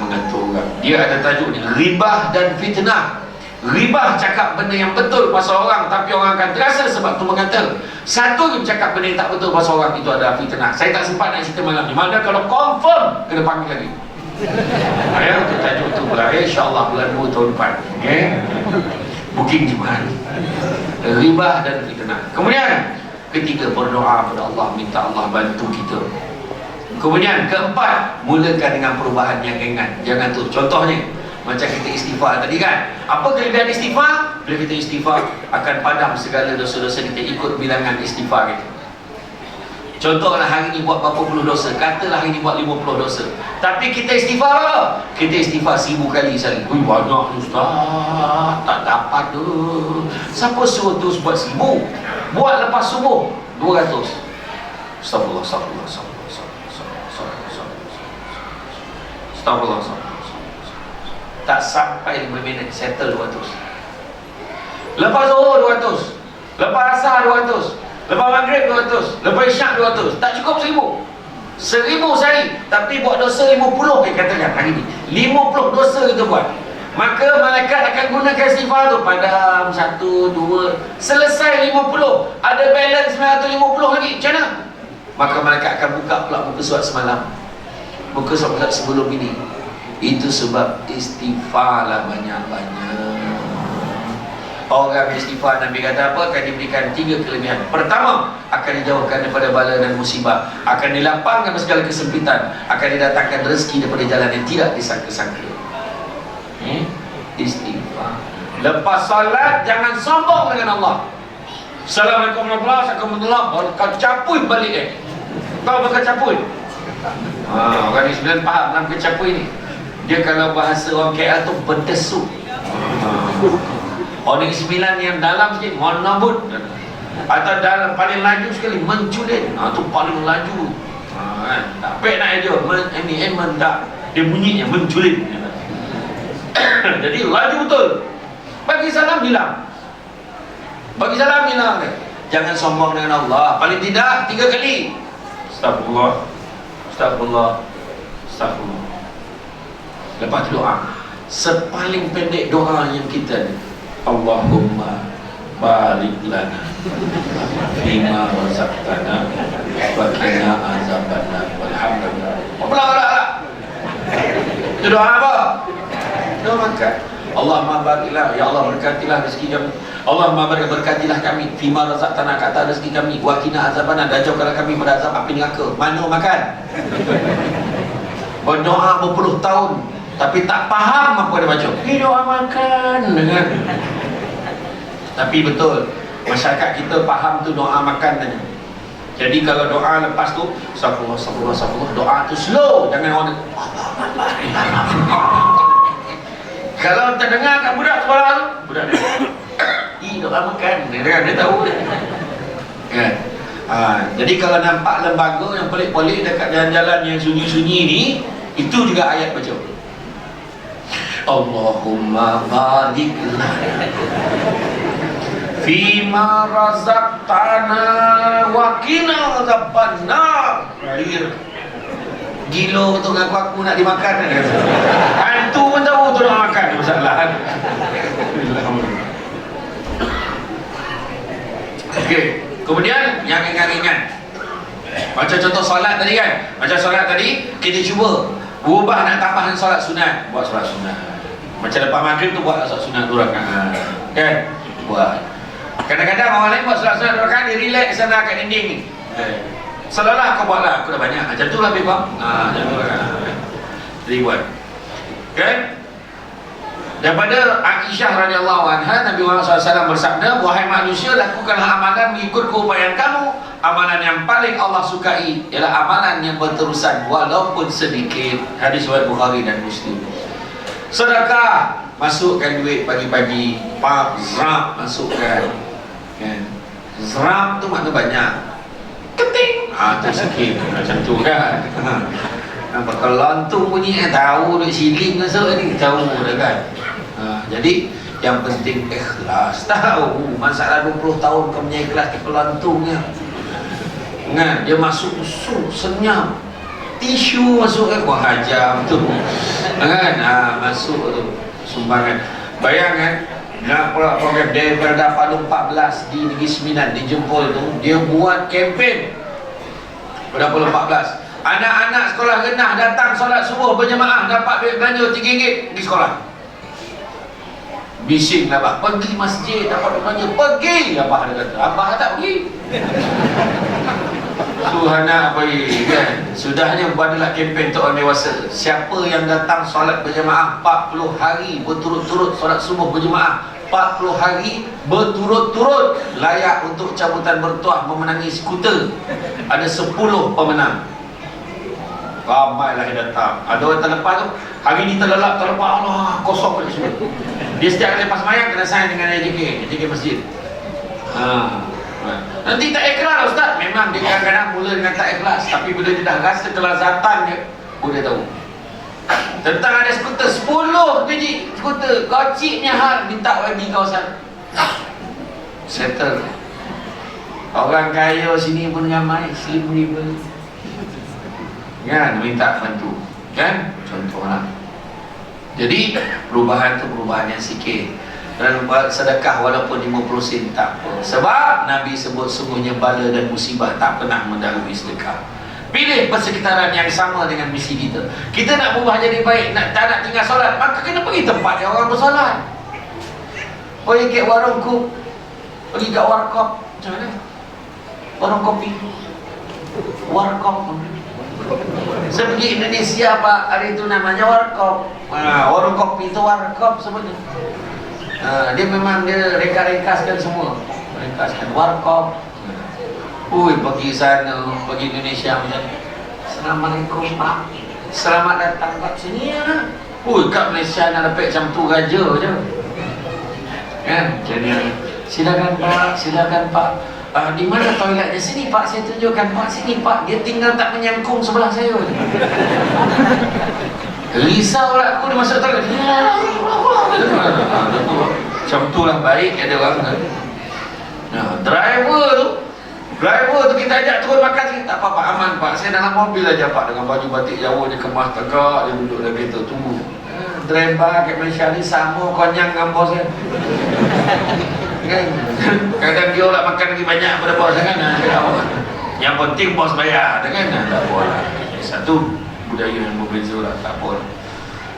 mengatur orang. Dia ada tajuk ni, ribah dan fitnah. Ribah cakap benda yang betul pasal orang, tapi orang akan terasa sebab tu mengata. Satu cakap benda yang tak betul pasal orang, itu adalah fitnah. Saya tak sempat nak cerita malam ni, mana kalau confirm kena panggil lagi. Ya, tu tajuk tu berakhir insya-Allah bulan 2 tahun depan. Okey. Booking jemaah. Ribah dan fitnah. Kemudian ketiga, berdoa kepada Allah, minta Allah bantu kita. Kemudian keempat, mulakan dengan perubahan yang ringan. Jangan tu. Contohnya macam kita istighfar tadi kan. Apa kelebihan istighfar? Bila kita istighfar akan padam segala dosa-dosa kita, ikut bilangan istighfar kita. Contohlah hari ni buat berapa puluh dosa, katalah hari ni buat 50 dosa, tapi kita istighfar apa? Kita istighfar 1000 kali sehari. Ui, banyak ustaz, tak dapat tu. Siapa suruh tu buat 1000? Buat lepas subuh 200. Astagfirullah, astagfirullah, astagfirullah, astagfirullah, astagfirullah. Tak sampai 5 minit settle 200. Lepas zuhur 200, lepas asar 200, lepas maghrib 200, lepas isyak 200. Tak cukup 1000. 1000 sehari, tapi buat dosa 50 katakan hari ni. 50 dosa kita buat. Maka malaikat akan gunakan istighfar tu, padam 1, 2, selesai 50, ada balance 950 lagi. Macam mana? Maka malaikat akan buka pula muka surat semalam, muka surat sebelum ini. Itu sebab istighfar lah banyak-banyak. Orang istighfar, Nabi kata apa? Akan diberikan 3 kelebihan. Pertama, akan dijauhkan daripada bala dan musibah, akan dilapangkan segala kesempitan, akan didatangkan rezeki daripada jalan yang tidak disangka-sangka. Istighfar. Lepas salat jangan sombong dengan Allah. Assalamualaikum warahmatullahi wabarakatuh. Kau capui balik kau bakal capui. Orang ni sebenarnya faham dalam kecapui ni. Dia kalau bahasa orang KL tu berdesuk. Orang Negeri Sembilan yang dalam sikit monobut, atau dalam paling laju sekali menculin. Tu paling laju. Tak payah nak dia mendak. Dia bunyinya menculin. Jadi laju betul. Bagi salam bilang. Bagi salam bilang. Jangan sombong dengan Allah. Paling tidak 3 kali. Astagfirullah, astagfirullah, astagfirullah. Lepas tu doa. Sepaling pendek doa yang kita ni, Allahumma barik lana fima razaqtana wa qina azabannar walhamdulillah. Apa? Itu doa apa? Doa makan. Allahumma bariklah, ya Allah berkatilah rezeki kami. Allahumma berkatilah kami fima razaqtana, kata rezeki kami, wa qina azabannar, dan jauhkanlah kami pada azab api neraka. Mana makan? Berdoa berpuluh tahun tapi tak faham apa dia baca. Ini doa makan dengan. Tapi betul, masyarakat kita faham tu doa makan tadi. Jadi kalau doa lepas tu astagfirullah, astagfirullah, astagfirullah, doa tu slow, jangan orang kalau terdengar kat budak sekolah tu, budak dia doa makan, dia tahu kan. Jadi kalau nampak lembaga yang pelik-pelik dekat jalan-jalan yang sunyi-sunyi ni, itu juga ayat baca. Allahumma barik lana fima razaqtana wa qina azabannar. Gila tu ngaku aku nak dimakan. Hantu pun tahu tu nak makan. Masalah kan. Okey, kemudian yang ringan-ringan. Macam contoh solat tadi kan. Macam solat tadi kita cuba ubah nak tambahkan solat sunat, buat solat sunat. Macam lepas maghrib tu buat solat sunat 2 rakaat. Kan? Buat. Kadang-kadang orang lain buat solat sunat 2 rakaat, dia relax sana kat dinding ni. Salahlah kau buatlah, aku dah banyak. Macam tu lah lebih faham. Macam tu lah. Jadi buat. Kan? Daripada Aisyah radhiyallahu anha, Nabi Muhammad SAW bersabda, wahai manusia, lakukanlah amalan mengikut keupayaan kamu. Amalan yang paling Allah sukai ialah amalan yang berterusan walaupun sedikit. Hadis riwayat Bukhari dan Muslim. Sedekah, masukkan duit pagi-pagi, zrap masukkan. Kan? Zrap tu makna banyak. Keting tu sikit macam tu kan. Nampak kalau lantung bunyi tahu duk siling masuk ni tahu dah kan. Jadi yang penting ikhlas. Tahu masalah 20 tahun kau punya ikhlas ke pelantungnya. Kan dia masuk senyap. Tisu masuk kau hajam tu. Kan masuk tu sumbangan. Bayangkan nak program daripada Palung 14 di Negeri Sembilan di Jempol tu, dia buat kempen pada Palung 14. Anak-anak sekolah rendah datang solat subuh berjemaah dapat duit belanja RM3 di sekolah. Bising lah abah, pergi masjid dapat duit belanja, pergi abah dia kata, abah tak pergi. Suhana pergi kan. Sudahnya buatlah kempen untuk orang dewasa. Siapa yang datang solat berjemaah 40 hari berturut-turut solat subuh berjemaah 40 hari berturut-turut layak untuk cabutan bertuah memenangi skuter. Ada 10 pemenang. Ramailah yang datang. Ada orang terlepas tu, hari ni terlelap Allah kosong kat semua. Dia setiap kali lepas mayang kena sign dengan AJK masjid. Nanti tak ikhlas ustaz. Memang dia kadang-kadang mula dengan tak ikhlas, tapi bila dia dah rasa kelazatan dia, boleh tahu. Tentang ada skuter 10 biji skuter, kociknya hal minta bagi kawasan. Settle. Orang kaya sini pun ramai, Slim River. Kan minta bantu. Kan? Contohlah. Jadi perubahan tu perubahan yang sikit. Dan sedekah walaupun 50 sen tak apa. Sebab Nabi sebut sungguhnya bala dan musibah tak pernah mendahului sedekah. Pilih persekitaran yang sama dengan misi kita. Kita nak berubah jadi baik, tak nak tinggal solat, maka kena pergi tempat yang orang bersolat. Pergi ke warung kop, pergi ke warkop. Macam mana? Warung kopi, warkop. Saya pergi Indonesia Pak, hari itu namanya warkop. Warung kopi itu warkop sebutnya. Dia memang dia reka-rekaskan semua. Rekaskan warkop. Pergi sana, pergi Indonesia macam Assalamualaikum Pak, selamat datang kat sini ya. Kat Malaysia nak dapat macam tu raja je. Kan? Jadi silakan Pak, silakan Pak. Di mana toiletnya? Sini Pak, saya tunjukkan Pak. Sini Pak, dia tinggal tak menyangkung sebelah saya. Risau lah aku dia masuk toilet. Macam tu lah baik ada orang. Driver tu kita ajak turun makan sikit. Tak apa-apa, aman Pak, saya dalam mobil aja Pak, dengan baju batik Jawa dia kemas tegak, dia duduk dalam kereta tunggu. Driver kat Malaysia ni sama konyang dengan bos kan. Kadang dia nak makan lagi banyak pada bos kan. Yang penting bos bayar kan. Tak apa lah. Satu budaya yang berbeza lah, tak apa lah.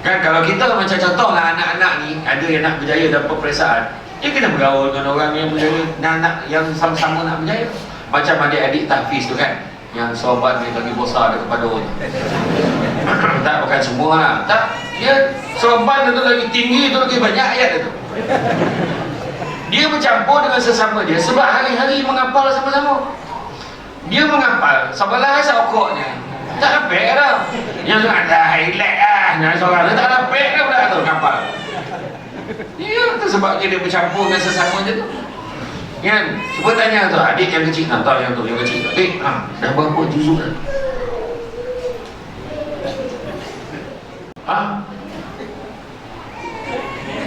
Kan kalau kita macam contoh lah anak-anak ni, ada yang nak berjaya dapat peperiksaan, dia kena bergaul dengan orang yang berjaya, anak yang sama-sama nak berjaya. Macam adik-adik tahfiz tu kan, yang sahabat dia bagi besar dia kepada orang. Tak, bukan semua lah. Tak, dia sahabat tu lagi tinggi, tu lagi banyak ayat dia tu. Dia bercampur dengan sesama dia sebab hari-hari menghafal sama-sama. Dia menghafal sebelah sokoknya. Tak dapat dah. Yang tu ada highlight lah. Yang seorang tu tak dapat dah budak tu menghafal. Ya, tu sebab dia bercampur dengan sesama dia tu. Kan? Cuba tanya tu, adik yang kecil, tak yang tu, yang kecil. Adik, dah berapa juzuk dah?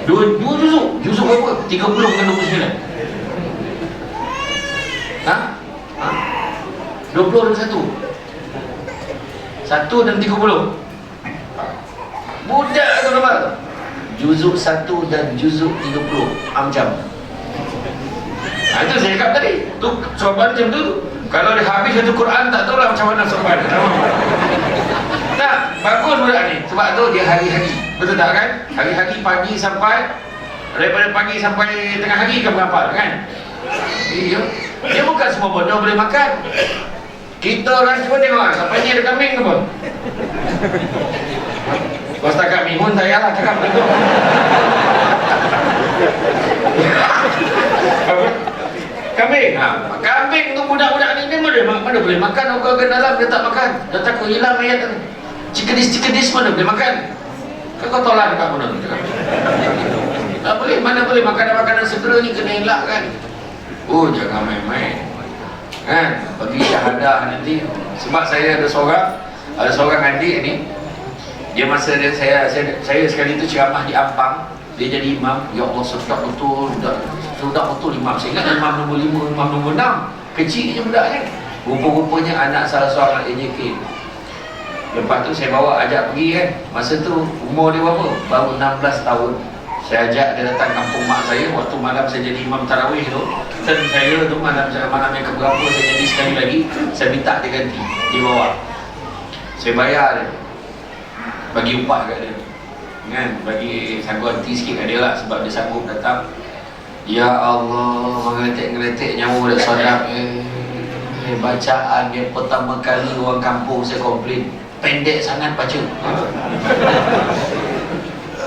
Dua juzuk? Juzuk berapa? 30 bukan 29? 20 dan 1? 1 dan 30? Budak tu nampak? Juzuk 1 dan juzuk 30 amjam. Itu saya cakap tadi. Tu soban macam tu. Kalau dia habis satu Quran tak tahulah macam mana soban. Tak, bagus budak ni. Sebab tu dia hari-hari. Betul tak kan? Hari-hari pagi sampai, daripada pagi sampai tengah hari kan menghafal kan? Iya. Dia bukan semua bodoh boleh makan. Kita orang cuba tengok lah, sampai ni ada kambing ke pun? Kau setakat mihun saya lah cakap begitu. Kambing, kambing tu budak-budak ni dia mana boleh makan. Orang ke dalam dia tak makan, dia takut hilang mayat tu. Cikadis mana boleh makan. Kan kau tolak dekat mana tu cakap. Tak boleh, mana boleh makanan-makanan segera ni kena elak kan. Jangan main-main kan, bagi syahadah nanti. Sebab saya ada seorang adik ni, dia masa saya sekali tu ceramah di Ampang, dia jadi imam. Ya Allah, sedap betul imam. Saya ingat imam nombor 5, imam nombor 6, kecil je budaknya. Rupa-rupanya anak salah seorang AJK. Lepas tu saya bawa ajak pergi kan. Masa tu umur dia berapa? Baru 16 tahun. Saya ajak dia datang kampung mak saya waktu malam saya jadi imam tarawih tu. Dan saya tu malam yang keberapa saya jadi sekali lagi, saya minta dia ganti, dia bawa. Saya bayar dia, bagi upah kat dia, kan, bagi sanggup hati sikit kat dia lah, sebab dia sanggup datang. Ya Allah, mengeletek-ngeletek nyawa dah sadap. Bacaan dia pertama kali orang kampung saya komplain, pendek sangat baca.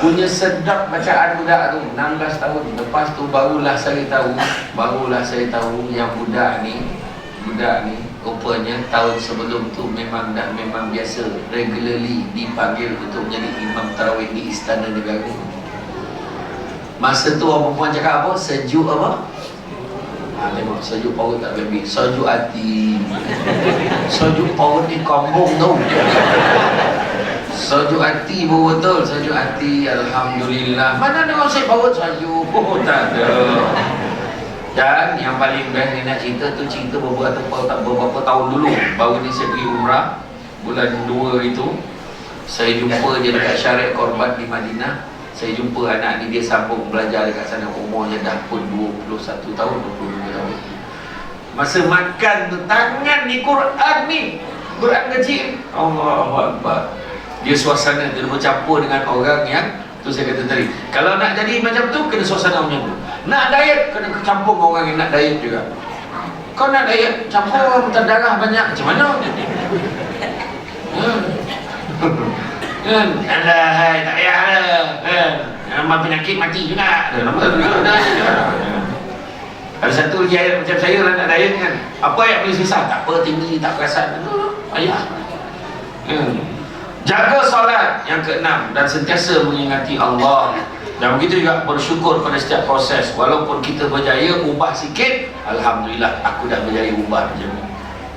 Punya sedap bacaan budak tu, 16 tahun. Lepas tu barulah saya tahu yang budak ni rupanya tahun sebelum tu memang biasa regularly dipanggil untuk menjadi imam tarawih di Istana Negara. Masa tu orang perempuan cakap apa? Sejuk apa? Tengok, sejuk paut tak baby, sejuk hati. Sejuk paut ni kampung tu. Sejuk hati pun betul, sejuk hati. Alhamdulillah. Mana ada orang saya paut sejuk? Oh, tak ada. Dan yang paling best ni nak cerita tu, cerita beberapa tahun dulu. Baru ni saya pergi umrah bulan 2 itu. Saya jumpa dia dekat Syariat Korban di Madinah. Saya jumpa anak ni, dia sambung belajar dekat sana. Umurnya dah pun 21 tahun, 22 tahun. Masa makan tu, tangan ni Quran ni, Quran kecil. Allahu Akbar. Dia suasana dia bercampur dengan orang yang tu saya kata tadi. Kalau nak jadi macam tu, kena suasana macam tu. Nak diet, kena campur orang yang nak diet juga. Kau nak diet, campur darah banyak, macam mana? Alah, tak payah lah. Penyakit mati juga. Ada satu lagi ayat macam saya lah nak diet kan. Apa ayat boleh susah? Tak apa, tinggi, tak perasan. Ayat. Jaga solat yang ke-6 dan sentiasa mengingati Allah. Dan begitu juga bersyukur pada setiap proses. Walaupun kita berjaya ubah sikit, alhamdulillah aku dah berjaya ubah macam ni.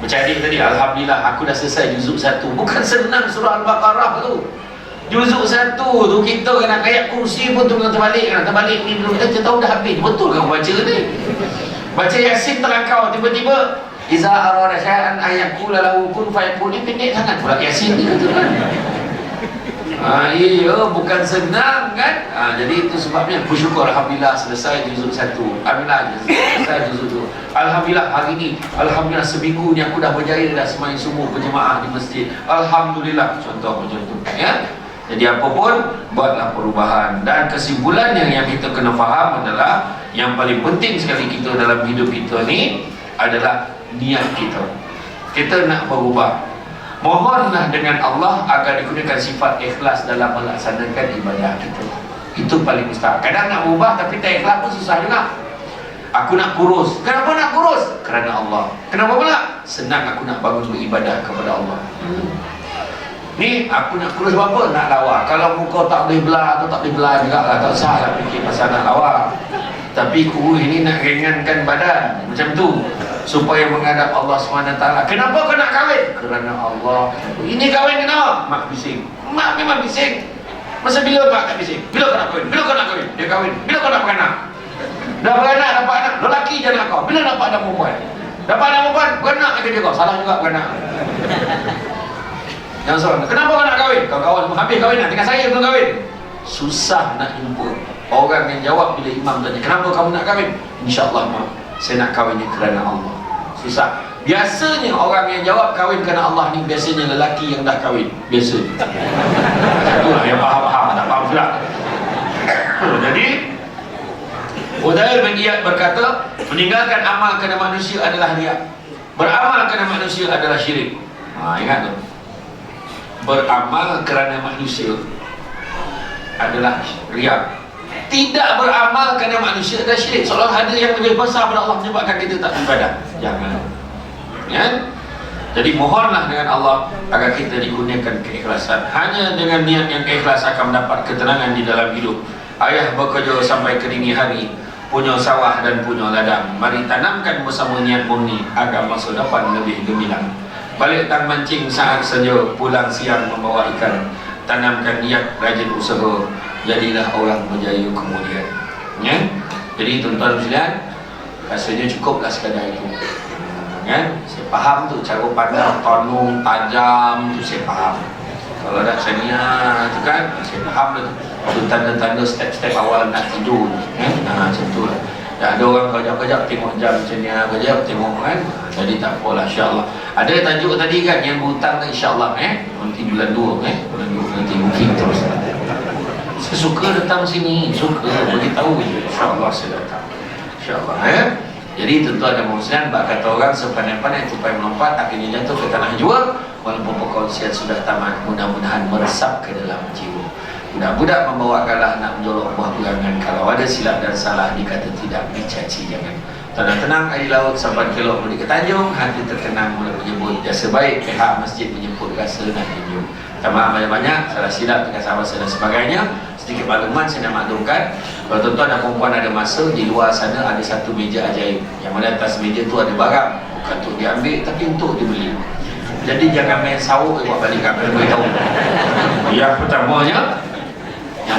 Macam adik tadi, alhamdulillah aku dah selesai juzuk 1. Bukan senang surah Al-Baqarah tu. Juzuk 1 tu kita kena ayat kursi pun tu kena terbalik ni dulu. Kita tahu dah habis. Betul kan baca ni? Baca Yasin terangkau, tiba-tiba iza arada syai'an ayakula lahu kun fayakun. Ni pendek sangat pula Yasin ni tu kan. Iya, bukan senang kan. Jadi itu sebabnya bersyukur, alhamdulillah selesai juzuk 1. Alhamdulillah selesai juzuk 2. Alhamdulillah hari ni, alhamdulillah seminggu ni aku dah berjaya dah sembahyang subuh berjemaah di masjid. Alhamdulillah, contoh macam tu ya. Jadi apapun, buatlah perubahan. Dan kesimpulannya yang kita kena faham adalah yang paling penting sekali kita dalam hidup kita ni adalah niat kita. Kita nak berubah. Mohonlah dengan Allah agar digunakan sifat ikhlas dalam melaksanakan ibadah kita. Itu paling mustahil. Kadang nak berubah tapi tak ikhlas pun susah juga. Aku nak kurus. Kenapa nak kurus? Kerana Allah. Kenapa pula? Senang aku nak bangun beribadah kepada Allah. Ni aku nak kurus berapa? Nak lawa. Kalau muka tak boleh belah atau tak boleh belah juga lah. Tak usah lah fikir pasal nak lawa. Tapi kurus ini nak ringankan badan. Macam tu. Supaya menghadap Allah SWT. Kenapa kau nak kahwin? Kerana Allah. Ini kahwin kenapa? Mak bising. Mak memang bising. Masa bila mak tak bising? Bila kau nak kahwin? Bila kau nak kahwin? Dia kahwin. Bila kau nak beranak? Dah beranak, dapat anak. Lelaki je anak kau. Bila dapat anak perempuan? Dapat anak perempuan? Beranak lagi dia kau. Salah juga beranak. Yang soalan, kenapa kau nak kahwin? Kau kawan habis kahwin nak dengan saya belum kahwin. Susah nak jumpa orang yang jawab bila imam tanya, kenapa kamu nak kahwin? InsyaAllah mak, saya nak kahwin kerana Allah. Susah. Biasanya orang yang jawab kahwin kerana Allah ni biasanya lelaki yang dah kahwin. Biasanya. Itulah yang faham-faham, tak faham pula. Jadi Udair bin Iyad berkata, meninggalkan amal kerana manusia adalah riak. Beramal kerana manusia adalah syirik. Ingat tu. Beramal kerana manusia adalah riak. Tidak beramal kerana manusia adalah syirik. Seolah ada yang lebih besar pada Allah menyebabkan kita tak beribadah. Jangan. Ya? Jadi mohonlah dengan Allah agar kita digunakan keikhlasan. Hanya dengan niat yang ikhlas akan mendapat ketenangan di dalam hidup. Ayah bekerja sampai ke dini hari punya sawah dan punya ladang. Mari tanamkan bersama niat murni agar masa depan lebih gemilang. Balik tang mancing saat senja, pulang siang membawa ikan. Tanamkan niat, rajin usaha, jadilah orang berjaya kemudian. Ya? Jadi tuan-tuan sekalian, rasanya cukuplah sekadar itu. Kan? Saya faham tu cara pandang tonung tajam tu, saya faham. Kalau dah senia tu kan, saya faham tu. Tu tanda-tanda step-step awal nak tidur. Macam tu lah. Dah ada orang kejap-kejap tengok jam macam ni, kejap tengok kan. Jadi tak apalah, insya-Allah. Ada tajuk tadi kan yang berhutang, insya-Allah nanti bulan 2 bulan 2 nanti mungkin terus. Saya suka datang sini, suka beritahu je. Insya-Allah saya datang. Insya-Allah Jadi tuan-tuan dan puan-puan, bak kata orang sepandai-pandai tupai melompat akhirnya jatuh ke tanah jua. Walaupun perkongsian sudah tamat, mudah-mudahan meresap ke dalam jiwa. Budak-budak membawakanlah nak menjolok buah perangan. Kalau ada silap dan salah dikata tidak, dicaci jangan. Tenang-tenang air laut sampai kelok boleh ke Tanjung, hati terkenang mula menyebut jasa baik, pihak masjid menyebut rasa nak tunjuk. Maaf banyak-banyak, salah silap dengan sahabat dan sebagainya. Sedikit makluman saya nak maklumkan, kalau tuan-tuan dan perempuan ada masa, di luar sana ada satu meja ajaib, yang mana atas meja tu ada barang, bukan untuk diambil tapi untuk dibeli. Jadi jangan main sawuk buat balik kat beritahu. Yang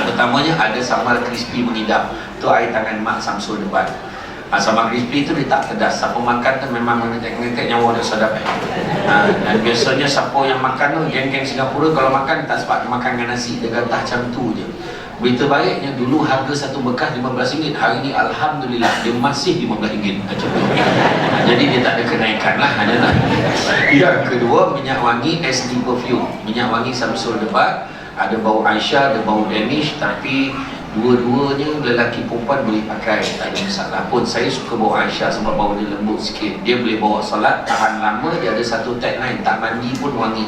pertamanya ada sambal crispy mengidap. Tu air tangan Mak Samsul depan. Sambal crispy tu dia tak pedas. Siapa makan tu memang mengetek-ngetek nyawa dia sedap. Dan biasanya siapa yang makan tu, geng-geng Singapura kalau makan tak sempat makan dengan nasi, dia gantah macam tu je. Berita baiknya dulu harga satu bekas RM15, hari ni alhamdulillah dia masih RM15 macam tu. Jadi dia tak ada kenaikan lah, adalah. Yang kedua, minyak wangi SD perfume. Minyak wangi Samsul debat, ada bau Aisyah, ada bau Danish, tapi dua-duanya lelaki perempuan boleh pakai, tak ada masalah pun. Saya suka bau Aisyah sebab bau dia lembut sikit. Dia boleh bawa solat, tahan lama. Dia ada satu tagline, tak mandi pun wangi.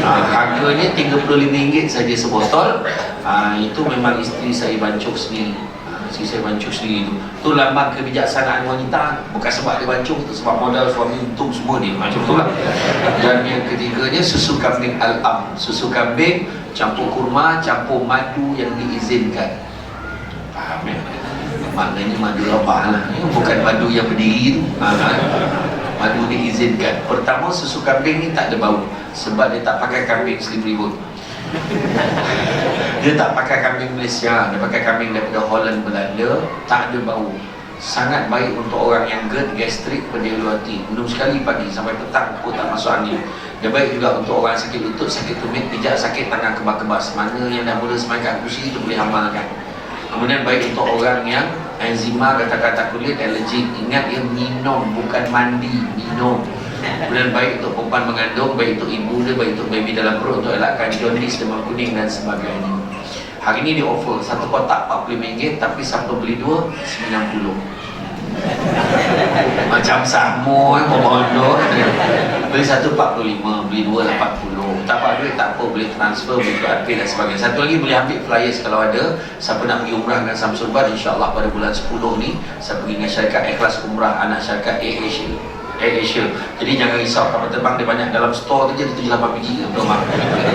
Harganya RM35 saja sebotol. Itu memang isteri saya bancuh sendiri. Isteri saya bancuh sendiri tu. Tu lambang kebijaksanaan wanita. Bukan sebab dia bancuh tu, sebab modal suami untung semua dia. Macam tu lah. Dan yang ketiganya susu kambing al-am. Susu kambing campur kurma, campur madu yang diizinkan. Faham ya? Maknanya madu rabah lah, bukan madu yang berdiri tu. Madu diizinkan. Pertama, susu kambing ni tak ada bau, sebab dia tak pakai kambing Slim Ribut. Dia tak pakai kambing Malaysia, dia pakai kambing daripada Holland, Belanda. Tak ada bau. Sangat baik untuk orang yang GERD, gastrik, pendiam hati. Minum sekali pagi sampai petang pun tak masuk angin. Dia baik juga untuk orang sakit lutut, sakit tumit, pijak, sakit tangan kebas-kebas. Mana yang dah mula semain kat kursi itu boleh amalkan. Kemudian baik untuk orang yang enzima, kata-kata kulit, alergik. Ingat dia minum, bukan mandi, minum. Kemudian baik untuk perempuan mengandung, baik untuk ibu dia, baik untuk baby dalam perut, untuk elakkan jaundice, demam kuning dan sebagainya. Hari ini dia offer satu kotak RM40, tapi siapa beli dua RM90. Macam sama bodoh. Beli satu RM45, beli dua RM80. Tak apa duit tak apa, boleh transfer, boleh QRP dan sebagainya. Satu lagi boleh ambil flyers kalau ada. Siapa nak pergi umrah dengan Samsul Bad, insya-Allah pada bulan 10 ni saya pergi dengan syarikat Ikhlas Umrah, anak syarikat Asia. Jadi jangan risau, kapal terbang dia banyak dalam store tu je, dia 7-8 biji rumah.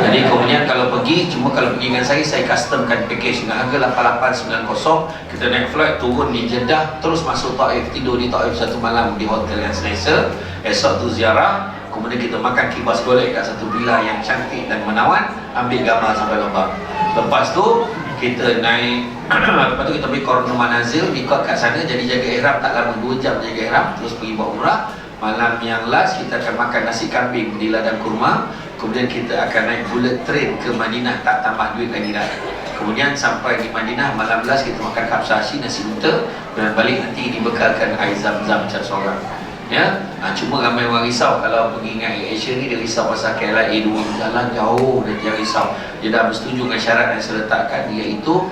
Jadi kemudian kalau pergi, cuma kalau pergi dengan saya customkan package dengan harga 8890. Kita naik flight turun di Jeddah, terus masuk Taif, tidur di Taif satu malam di hotel yang selesa. Esok tu ziarah, kemudian kita makan kibas golek kat satu villa yang cantik dan menawan, ambil gambar sampai lembang. Lepas tu kita naik lepas tu kita pergi Korno Manazil, mikot kat sana, jadi jaga ihram tak lama, 2 jam jaga ihram, terus pergi buat umrah. Malam yang last kita akan makan nasi kambing di ladang kurma. Kemudian kita akan naik bullet train ke Madinah, tak tambah duit lagi dah. Kemudian sampai di Madinah, malam last kita makan kapsashi, nasi unta. Dan balik nanti dibekalkan air zam-zam macam seorang. Ya, cuma ramai orang risau kalau pergi dengan Asia ni, dia risau pasal KLIA 2 jalan jauh, dia risau. Dia dah bersetuju dengan syarat yang saya letakkan, iaitu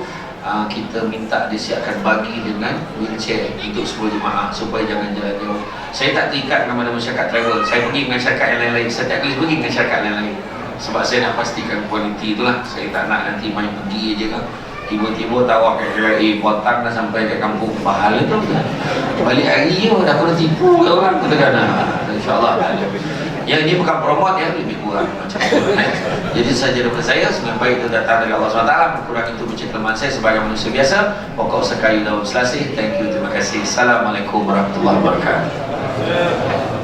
kita minta disiapkan bagi dengan wheelchair untuk semua jemaah supaya jangan jalan jauh. Saya tak terikat dengan mana masyarakat travel. Saya pergi dengan syarikat yang lain-lain. Saya tak boleh pergi dengan syarikat yang lain sebab saya nak pastikan kualiti itulah. Saya tak nak nanti main pergi je kan, tiba-tiba tawak KLIA potang dah sampai ke kampung pahala tu, balik hari je dah kena tipu ke orang katakan. InsyaAllah yang ini bukan promote ya, lebih kurang macam tu. Jadi saja daripada saya, semoga baik itu datang dari Allah SWT, kurang itu bercerita kelemahan saya sebagai manusia biasa. Pokok sekayu daun selasih. Thank you. kasih. Assalamualaikum warahmatullahi wabarakatuh.